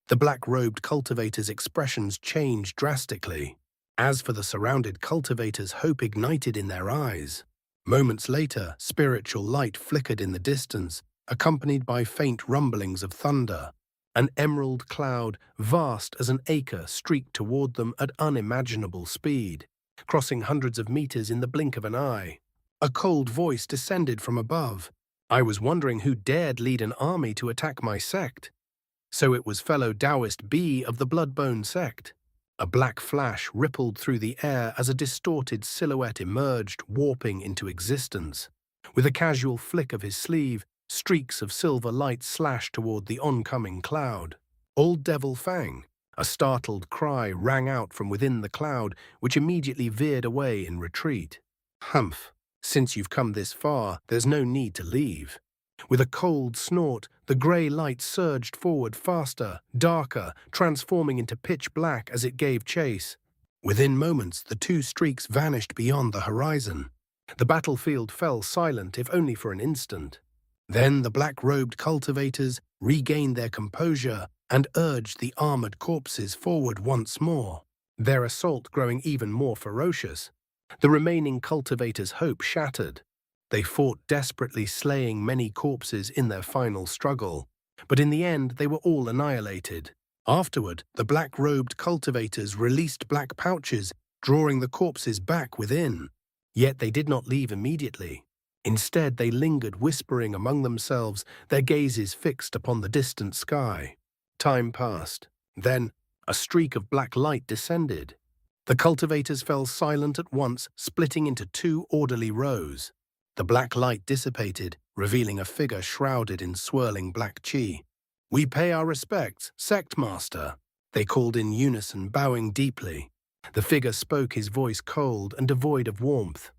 The black-robed cultivators' expressions changed drastically. As for the surrounded cultivators, hope ignited in their eyes. Moments later, spiritual light flickered in the distance, accompanied by faint rumblings of thunder. An emerald cloud, vast as an acre, streaked toward them at unimaginable speed, crossing hundreds of meters in the blink of an eye. A cold voice descended from above. I was wondering who dared lead an army to attack my sect. So it was fellow Taoist B of the Bloodbone sect. A black flash rippled through the air as a distorted silhouette emerged, warping into existence. With a casual flick of his sleeve, streaks of silver light slashed toward the oncoming cloud. Old Devil Fang. A startled cry rang out from within the cloud, which immediately veered away in retreat. Humph. Since you've come this far, there's no need to leave. With a cold snort, the grey light surged forward faster, darker, transforming into pitch black as it gave chase. Within moments, the 2 streaks vanished beyond the horizon. The battlefield fell silent, if only for an instant. Then the black-robed cultivators regained their composure and urged the armored corpses forward once more, their assault growing even more ferocious. The remaining cultivators' hope shattered. They fought desperately, slaying many corpses in their final struggle, but in the end they were all annihilated. Afterward, the black-robed cultivators released black pouches, drawing the corpses back within. Yet they did not leave immediately. Instead, they lingered, whispering among themselves, their gazes fixed upon the distant sky. Time passed. Then, a streak of black light descended. The cultivators fell silent at once, splitting into 2 orderly rows. The black light dissipated, revealing a figure shrouded in swirling black chi. "We pay our respects, Sect Master," they called in unison, bowing deeply. The figure spoke, his voice cold and devoid of warmth.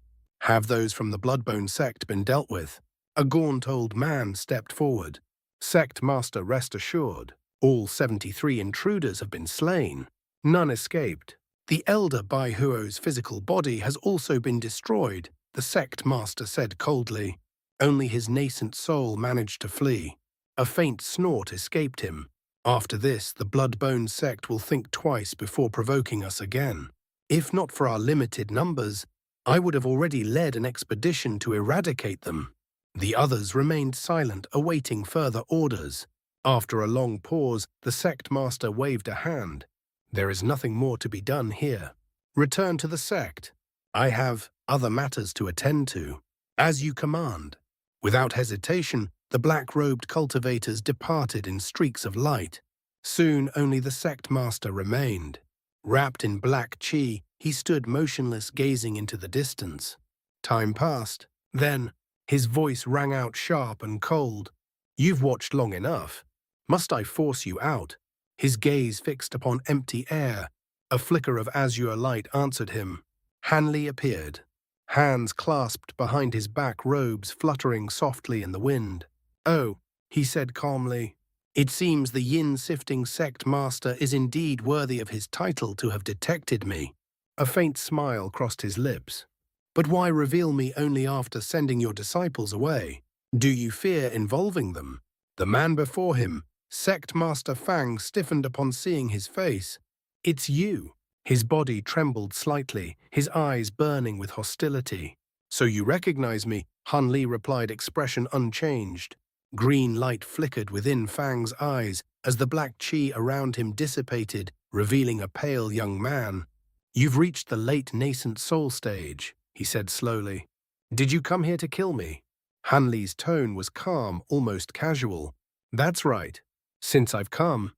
"Have those from the Bloodbone sect been dealt with?" A gaunt old man stepped forward. "Sect Master, rest assured. All 73 intruders have been slain. None escaped. The elder Bai Huo's physical body has also been destroyed," the Sect Master said coldly. Only his nascent soul managed to flee. A faint snort escaped him. "After this, the Bloodbone sect will think twice before provoking us again. If not for our limited numbers, I would have already led an expedition to eradicate them." The others remained silent, awaiting further orders. After a long pause, the Sect Master waved a hand. "There is nothing more to be done here. Return to the sect. I have other matters to attend to. As you command." Without hesitation, the black-robed cultivators departed in streaks of light. Soon only the Sect Master remained. Wrapped in black chi, he stood motionless, gazing into the distance. Time passed. Then, his voice rang out sharp and cold. "You've watched long enough. Must I force you out?" His gaze fixed upon empty air. A flicker of azure light answered him. Hanley appeared, hands clasped behind his back, robes fluttering softly in the wind. "Oh," he said calmly. It seems the yin-sifting sect master is indeed worthy of his title to have detected me. A faint smile crossed his lips. But why reveal me only after sending your disciples away? Do you fear involving them? The man before him, Sect Master Fang, stiffened upon seeing his face. It's you. His body trembled slightly, his eyes burning with hostility. So you recognize me, Han Li replied, expression unchanged. Green light flickered within Fang's eyes as the black chi around him dissipated, revealing a pale young man. You've reached the late nascent soul stage, he said slowly. Did you come here to kill me? Han Li's tone was calm, almost casual. That's right. Since I've come,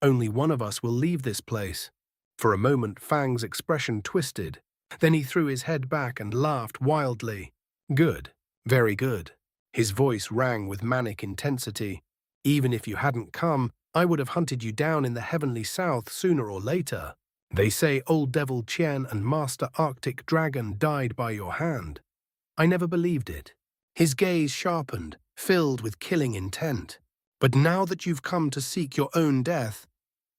only one of us will leave this place. For a moment, Fang's expression twisted. Then he threw his head back and laughed wildly. Good. Very good. His voice rang with manic intensity. Even if you hadn't come, I would have hunted you down in the heavenly south sooner or later. They say Old Devil Qian and Master Arctic Dragon died by your hand. I never believed it. His gaze sharpened, filled with killing intent. But now that you've come to seek your own death,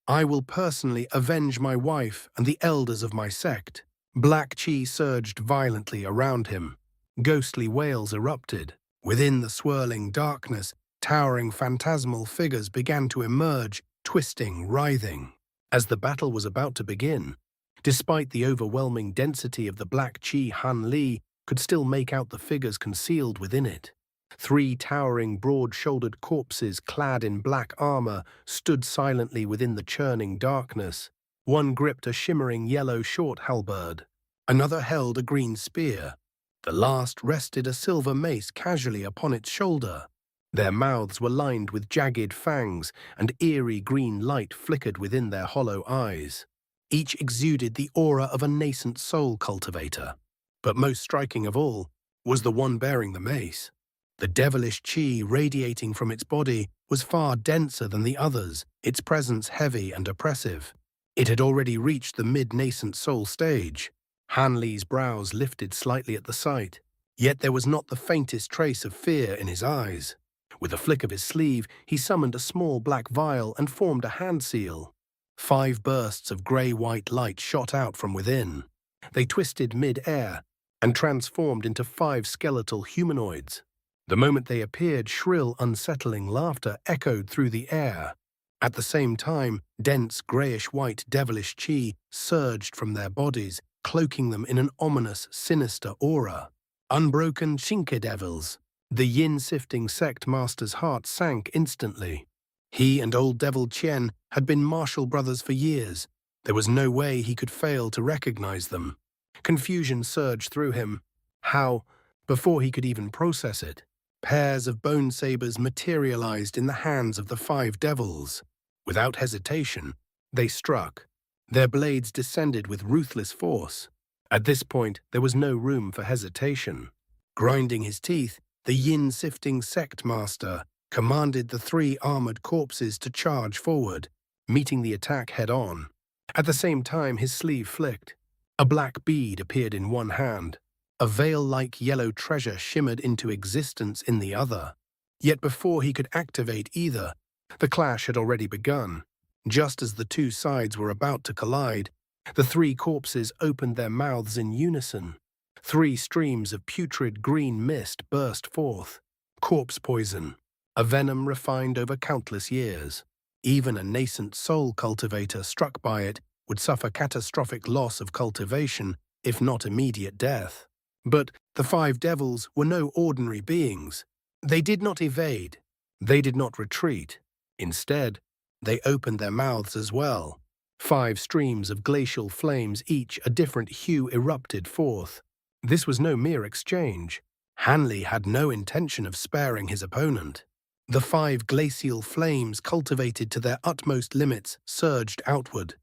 I will personally avenge my wife and the elders of my sect. Black chi surged violently around him. Ghostly wails erupted. Within the swirling darkness, towering phantasmal figures began to emerge, twisting, writhing. As the battle was about to begin, despite the overwhelming density of the black chi, Han Li could still make out the figures concealed within it. 3 towering, broad-shouldered corpses clad in black armor stood silently within the churning darkness. One gripped a shimmering yellow short halberd. Another held a green spear. The last rested a silver mace casually upon its shoulder. Their mouths were lined with jagged fangs, and eerie green light flickered within their hollow eyes. Each exuded the aura of a nascent soul cultivator. But most striking of all was the one bearing the mace. The devilish chi radiating from its body was far denser than the others, its presence heavy and oppressive. It had already reached the mid-nascent soul stage. Han Li's brows lifted slightly at the sight, yet there was not the faintest trace of fear in his eyes. With a flick of his sleeve, he summoned a small black vial and formed a hand seal. 5 bursts of grey-white light shot out from within. They twisted mid-air and transformed into 5 skeletal humanoids. The moment they appeared, shrill, unsettling laughter echoed through the air. At the same time, dense, greyish-white devilish chi surged from their bodies, cloaking them in an ominous, sinister aura. Unbroken Shinka devils. The yin-sifting sect master's heart sank instantly. He and Old Devil Qian had been martial brothers for years. There was no way he could fail to recognize them. Confusion surged through him. How? Before he could even process it, pairs of bone sabers materialized in the hands of the 5 devils. Without hesitation, they struck. Their blades descended with ruthless force. At this point, there was no room for hesitation. Grinding his teeth, the yin-sifting sect master commanded the 3 armored corpses to charge forward, meeting the attack head-on. At the same time, his sleeve flicked. A black bead appeared in one hand. A veil-like yellow treasure shimmered into existence in the other. Yet before he could activate either, the clash had already begun. Just as the 2 sides were about to collide, the 3 corpses opened their mouths in unison. 3 streams of putrid green mist burst forth. Corpse poison, a venom refined over countless years. Even a nascent soul cultivator struck by it would suffer catastrophic loss of cultivation, if not immediate death. But the 5 devils were no ordinary beings. They did not evade. They did not retreat. Instead, they opened their mouths as well. 5 streams of glacial flames, each a different hue, erupted forth. This was no mere exchange. Han Li had no intention of sparing his opponent. The 5 glacial flames, cultivated to their utmost limits, surged outward.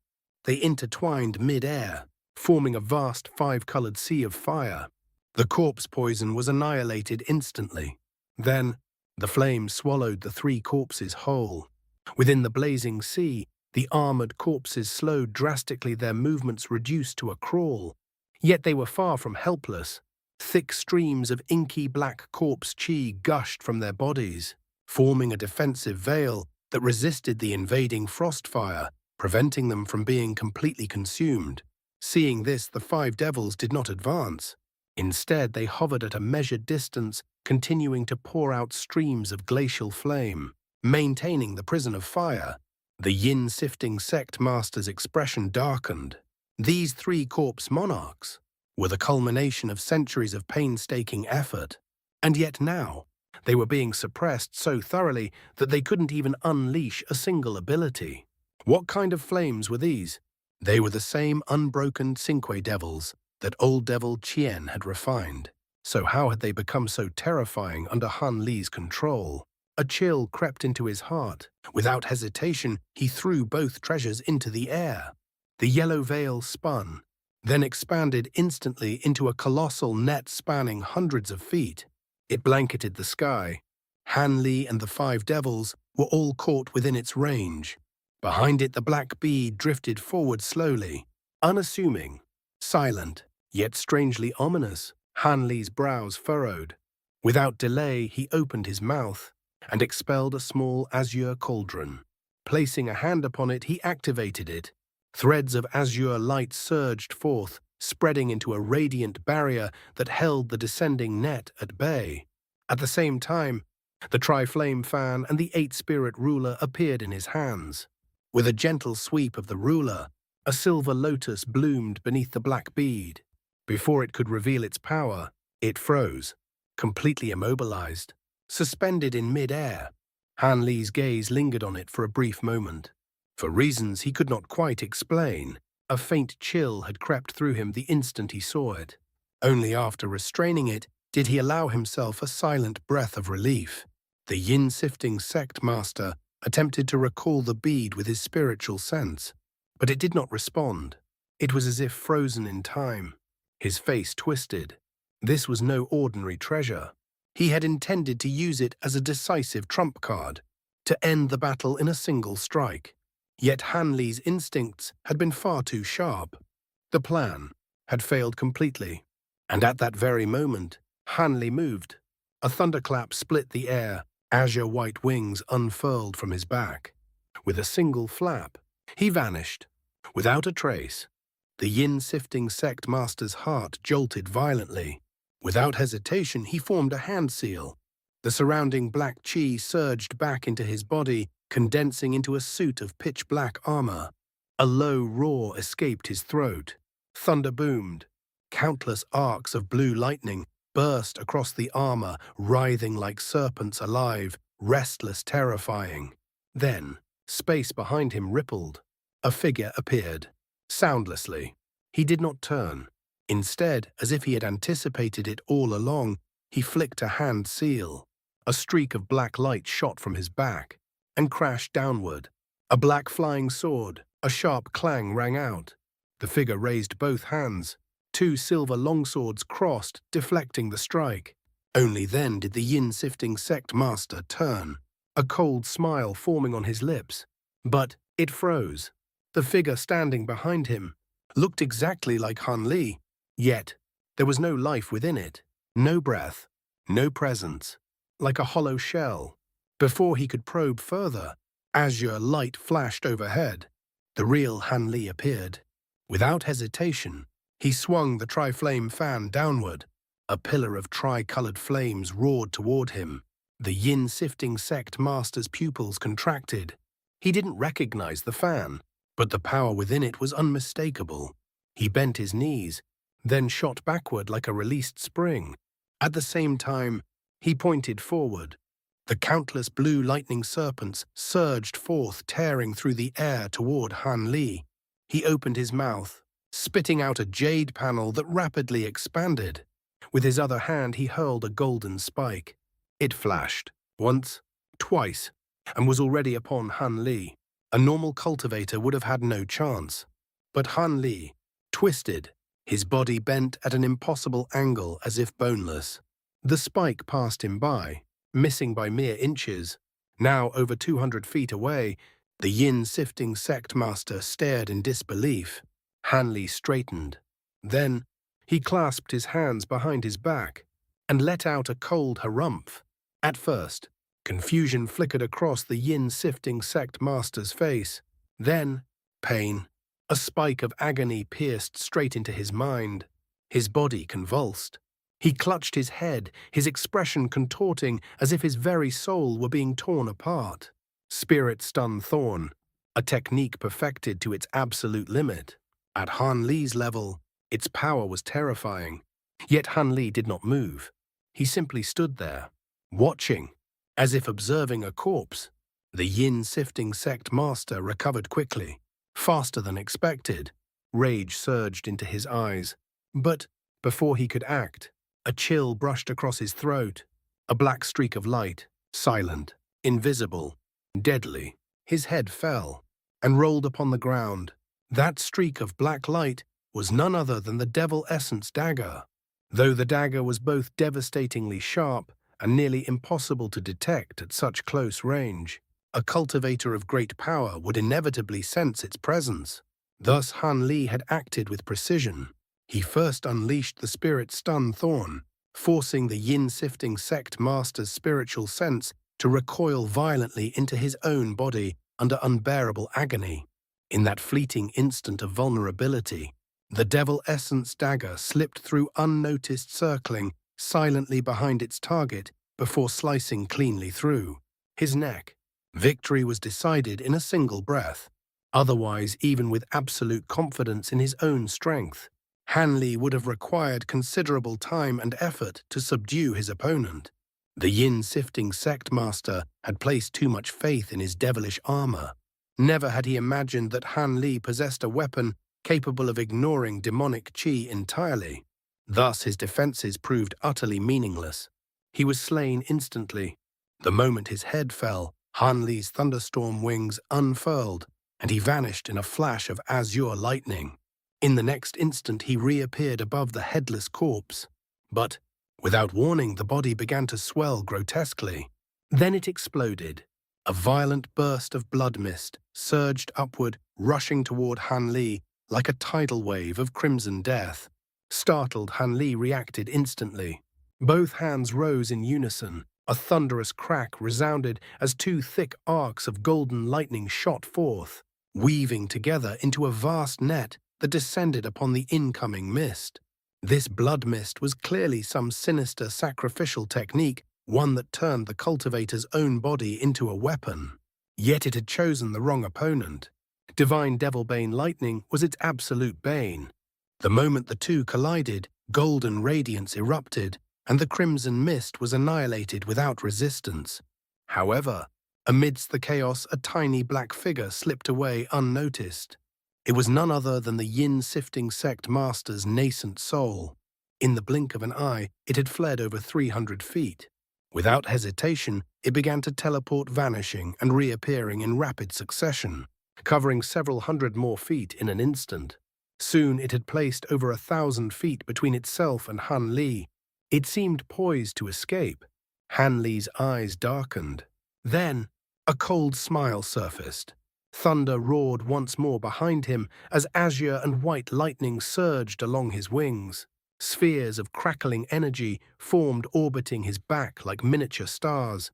They intertwined mid-air, forming a vast 5-colored sea of fire. The corpse poison was annihilated instantly. Then, the flames swallowed the 3 corpses whole. Within the blazing sea, the armored corpses slowed drastically, their movements reduced to a crawl. Yet they were far from helpless. Thick streams of inky black corpse chi gushed from their bodies. forming a defensive veil that resisted the invading frost fire, preventing them from being completely consumed. Seeing this, the five devils did not advance. Instead, they hovered at a measured distance, continuing to pour out streams of glacial flame, maintaining the prison of fire. The yin-sifting sect master's expression darkened. These three corpse monarchs were the culmination of centuries of painstaking effort, and yet now they were being suppressed so thoroughly that they couldn't even unleash a single ability. What kind of flames were these? They were the same unbroken cinque devils that old devil Qian had refined. So how had they become so terrifying under Han Li's control? A chill crept into his heart. Without hesitation, he threw both treasures into the air. The yellow veil spun, then expanded instantly into a colossal net spanning hundreds of feet. It blanketed the sky. Han Li and the five devils were all caught within its range. Behind it, the black bead drifted forward slowly, unassuming, silent, yet strangely ominous. Han Li's brows furrowed. Without delay, he opened his mouth and expelled a small azure cauldron. Placing a hand upon it, he activated it. Threads of azure light surged forth, spreading into a radiant barrier that held the descending net at bay. At the same time, the tri-flame fan and the eight-spirit ruler appeared in his hands. With a gentle sweep of the ruler, a silver lotus bloomed beneath the black bead. Before it could reveal its power, it froze, completely immobilized, suspended in mid-air. Han Li's gaze lingered on it for a brief moment. For reasons he could not quite explain, a faint chill had crept through him the instant he saw it. Only after restraining it did he allow himself a silent breath of relief. The yin-sifting sect master attempted to recall the bead with his spiritual sense, but it did not respond. It was as if frozen in time. His face twisted. This was no ordinary treasure. He had intended to use it as a decisive trump card, to end the battle in a single strike. Yet Han Li's instincts had been far too sharp. The plan had failed completely. And at that very moment, Han Li moved. A thunderclap split the air. Azure white wings unfurled from his back. With a single flap, he vanished, without a trace. The yin-sifting sect master's heart jolted violently. Without hesitation, he formed a hand seal. The surrounding black chi surged back into his body, condensing into a suit of pitch-black armor. A low roar escaped his throat. Thunder boomed. Countless arcs of blue lightning burst across the armor, writhing like serpents alive, restless, terrifying. Then, space behind him rippled. A figure appeared. Soundlessly. He did not turn. Instead, as if he had anticipated it all along, he flicked a hand seal. A streak of black light shot from his back and crashed downward. A black flying sword, a sharp clang rang out. The figure raised both hands. Two silver longswords crossed, deflecting the strike. Only then did the yin-sifting sect master turn, a cold smile forming on his lips. But it froze. The figure standing behind him looked exactly like Han Li, yet there was no life within it, no breath, no presence, like a hollow shell. Before he could probe further, azure light flashed overhead. The real Han Li appeared. Without hesitation, he swung the tri-flame fan downward. A pillar of tri-colored flames roared toward him. The yin-sifting sect master's pupils contracted. He didn't recognize the fan, but the power within it was unmistakable. He bent his knees, then shot backward like a released spring. At the same time, he pointed forward. The countless blue lightning serpents surged forth, tearing through the air toward Han Li. He opened his mouth, spitting out a jade panel that rapidly expanded. With his other hand, he hurled a golden spike. It flashed, once, twice, and was already upon Han Li. A normal cultivator would have had no chance. But Han Li twisted, his body bent at an impossible angle as if boneless. The spike passed him by, missing by mere inches. Now over 200 feet away, the yin-sifting sect master stared in disbelief. Han Li straightened. Then he clasped his hands behind his back and let out a cold harumph. At first, Confusion flickered across the yin-sifting sect master's face. Then, pain. A spike of agony pierced straight into his mind. His body convulsed. He clutched his head, his expression contorting as if his very soul were being torn apart. Spirit Stun Thorn, a technique perfected to its absolute limit. At Han Li's level, its power was terrifying. Yet Han Li did not move. He simply stood there, watching, as if observing a corpse. The yin-sifting sect master recovered quickly, faster than expected. Rage surged into his eyes. But before he could act, a chill brushed across his throat. A black streak of light, silent, invisible, deadly. His head fell and rolled upon the ground. That streak of black light was none other than the Devil Essence dagger. Though the dagger was both devastatingly sharp and nearly impossible to detect at such close range, a cultivator of great power would inevitably sense its presence. Thus Han Li had acted with precision. He first unleashed the Spirit Stun Thorn, forcing the yin-sifting sect master's spiritual sense to recoil violently into his own body under unbearable agony. In that fleeting instant of vulnerability, the Devil Essence dagger slipped through unnoticed, circling silently behind its target before slicing cleanly through his neck. Victory was decided in a single breath. Otherwise, even with absolute confidence in his own strength, Han Li would have required considerable time and effort to subdue his opponent. The yin-sifting sect master had placed too much faith in his devilish armor. Never had he imagined that Han Li possessed a weapon capable of ignoring demonic qi entirely. Thus his defenses proved utterly meaningless. He was slain instantly. The moment his head fell, Han Li's thunderstorm wings unfurled, and he vanished in a flash of azure lightning. In the next instant he reappeared above the headless corpse. But, without warning, the body began to swell grotesquely. Then it exploded. A violent burst of blood mist surged upward, rushing toward Han Li like a tidal wave of crimson death. Startled, Han Li reacted instantly. Both hands rose in unison. A thunderous crack resounded as two thick arcs of golden lightning shot forth, weaving together into a vast net that descended upon the incoming mist. This blood mist was clearly some sinister sacrificial technique, one that turned the cultivator's own body into a weapon. Yet it had chosen the wrong opponent. Divine Devilbane lightning was its absolute bane. The moment the two collided, golden radiance erupted, and the crimson mist was annihilated without resistance. However, amidst the chaos, a tiny black figure slipped away unnoticed. It was none other than the yin-sifting sect master's nascent soul. In the blink of an eye, it had fled over 300 feet. Without hesitation, it began to teleport, vanishing and reappearing in rapid succession, covering several hundred more feet in an instant. Soon it had placed over 1,000 feet between itself and Han Li. It seemed poised to escape. Han Li's eyes darkened. Then, a cold smile surfaced. Thunder roared once more behind him as azure and white lightning surged along his wings. Spheres of crackling energy formed, orbiting his back like miniature stars.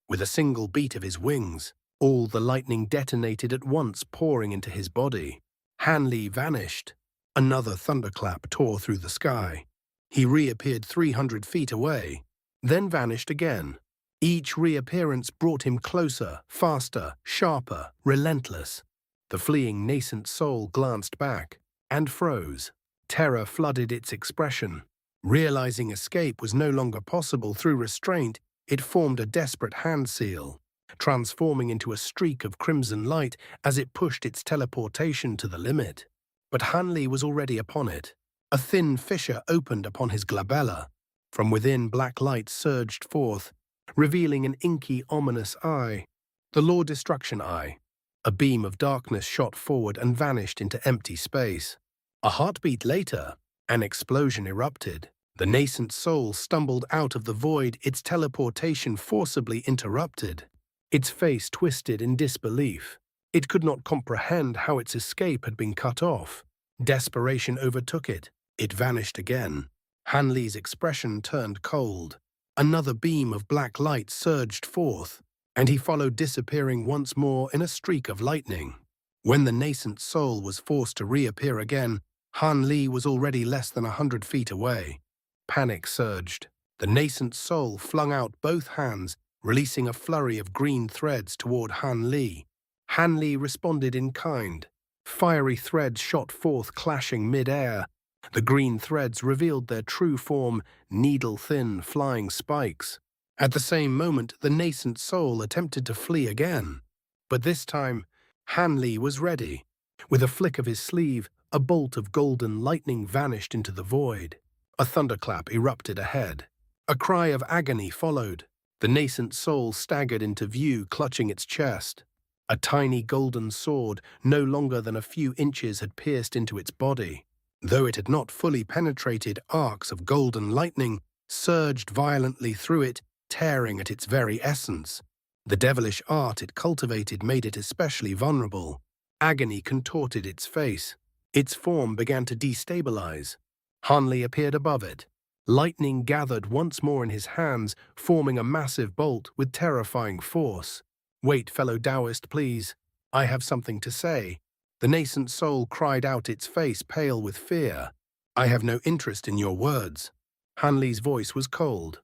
With a single beat of his wings, all the lightning detonated at once, pouring into his body. Han Li vanished. Another thunderclap tore through the sky. He reappeared 300 feet away, then vanished again. Each reappearance brought him closer, faster, sharper, relentless. The fleeing nascent soul glanced back and froze. Terror flooded its expression. Realizing escape was no longer possible through restraint, it formed a desperate hand seal, transforming into a streak of crimson light as it pushed its teleportation to the limit. But Han Li was already upon it. A thin fissure opened upon his glabella. From within, black light surged forth, revealing an inky, ominous eye. The Lord Destruction Eye. A beam of darkness shot forward and vanished into empty space. A heartbeat later, an explosion erupted. The nascent soul stumbled out of the void, its teleportation forcibly interrupted. Its face twisted in disbelief. It could not comprehend how its escape had been cut off. Desperation overtook it. It vanished again. Han Li's expression turned cold. Another beam of black light surged forth, and he followed, disappearing once more in a streak of lightning. When the nascent soul was forced to reappear again, Han Li was already less than 100 feet away. Panic surged. The nascent soul flung out both hands, releasing a flurry of green threads toward Han Li. Han Li responded in kind. Fiery threads shot forth, clashing mid-air. The green threads revealed their true form, needle-thin, flying spikes. At the same moment, the nascent soul attempted to flee again. But this time, Han Li was ready. With a flick of his sleeve, a bolt of golden lightning vanished into the void. A thunderclap erupted ahead. A cry of agony followed. The nascent soul staggered into view, clutching its chest. A tiny golden sword, no longer than a few inches, had pierced into its body. Though it had not fully penetrated, arcs of golden lightning surged violently through it, tearing at its very essence. The devilish art it cultivated made it especially vulnerable. Agony contorted its face. Its form began to destabilize. Han Li appeared above it. Lightning gathered once more in his hands, forming a massive bolt with terrifying force. "Wait, fellow Taoist, please. I have something to say." The nascent soul cried out, its face pale with fear. "I have no interest in your words." Han Li's voice was cold.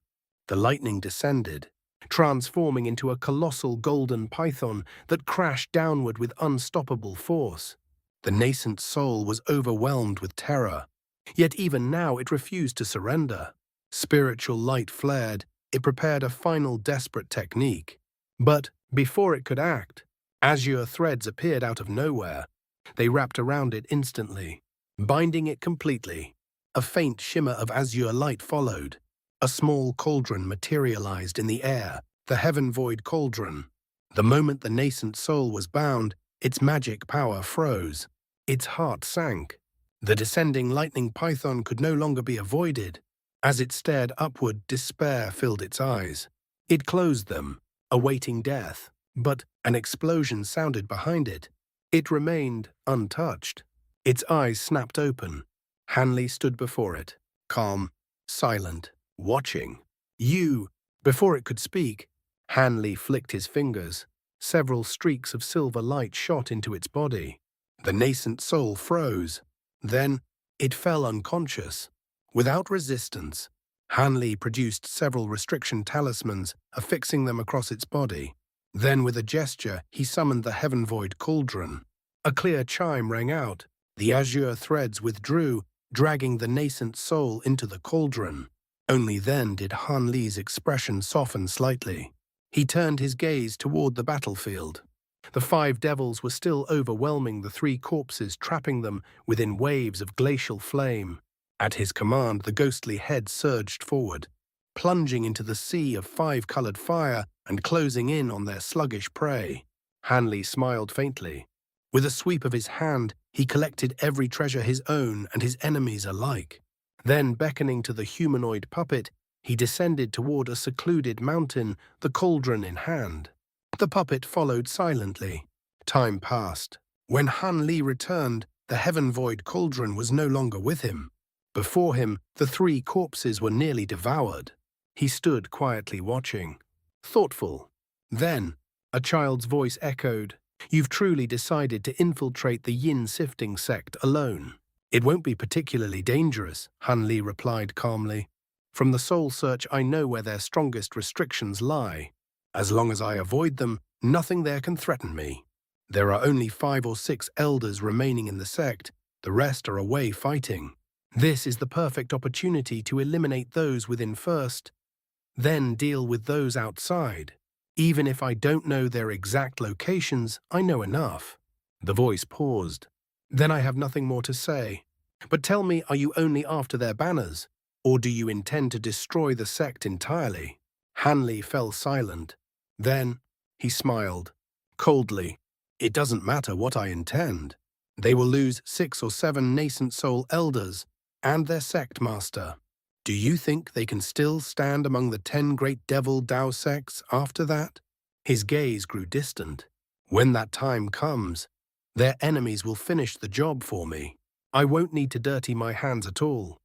The lightning descended, transforming into a colossal golden python that crashed downward with unstoppable force. The nascent soul was overwhelmed with terror. Yet even now it refused to surrender. Spiritual light flared. It prepared a final desperate technique. But before it could act, azure threads appeared out of nowhere. They wrapped around it instantly, binding it completely. A faint shimmer of azure light followed. A small cauldron materialized in the air, the heaven-void cauldron. The moment the nascent soul was bound, its magic power froze. Its heart sank. The descending lightning python could no longer be avoided. As it stared upward, despair filled its eyes. It closed them, awaiting death, but an explosion sounded behind it. It remained untouched. Its eyes snapped open. Han Li stood before it, calm, silent, watching. "You!" Before it could speak, Han Li flicked his fingers. Several streaks of silver light shot into its body. The nascent soul froze. Then it fell unconscious. Without resistance, Han Li produced several restriction talismans, affixing them across its body. Then, with a gesture, he summoned the heaven-void cauldron. A clear chime rang out. The azure threads withdrew, dragging the nascent soul into the cauldron. Only then did Han Li's expression soften slightly. He turned his gaze toward the battlefield. The 5 devils were still overwhelming the 3 corpses, trapping them within waves of glacial flame. At his command, the ghostly head surged forward, plunging into the sea of 5-colored fire and closing in on their sluggish prey. Han Li smiled faintly. With a sweep of his hand, he collected every treasure, his own and his enemies alike. Then, beckoning to the humanoid puppet, he descended toward a secluded mountain, the cauldron in hand. The puppet followed silently. Time passed. When Han Li returned, the heaven-void cauldron was no longer with him. Before him, the 3 corpses were nearly devoured. He stood quietly watching, thoughtful. Then, a child's voice echoed, "You've truly decided to infiltrate the Yin sifting sect alone." "It won't be particularly dangerous," Han Li replied calmly. "From the soul search, I know where their strongest restrictions lie. As long as I avoid them, nothing there can threaten me. There are only 5 or 6 elders remaining in the sect. The rest are away fighting. This is the perfect opportunity to eliminate those within first, then deal with those outside. Even if I don't know their exact locations, I know enough." The voice paused. "Then I have nothing more to say. But tell me, are you only after their banners, or do you intend to destroy the sect entirely?" Han Li fell silent. Then he smiled, coldly. "It doesn't matter what I intend. They will lose 6 or 7 nascent soul elders and their sect master. Do you think they can still stand among the 10 great devil Dao sects after that?" His gaze grew distant. "When that time comes, their enemies will finish the job for me. I won't need to dirty my hands at all."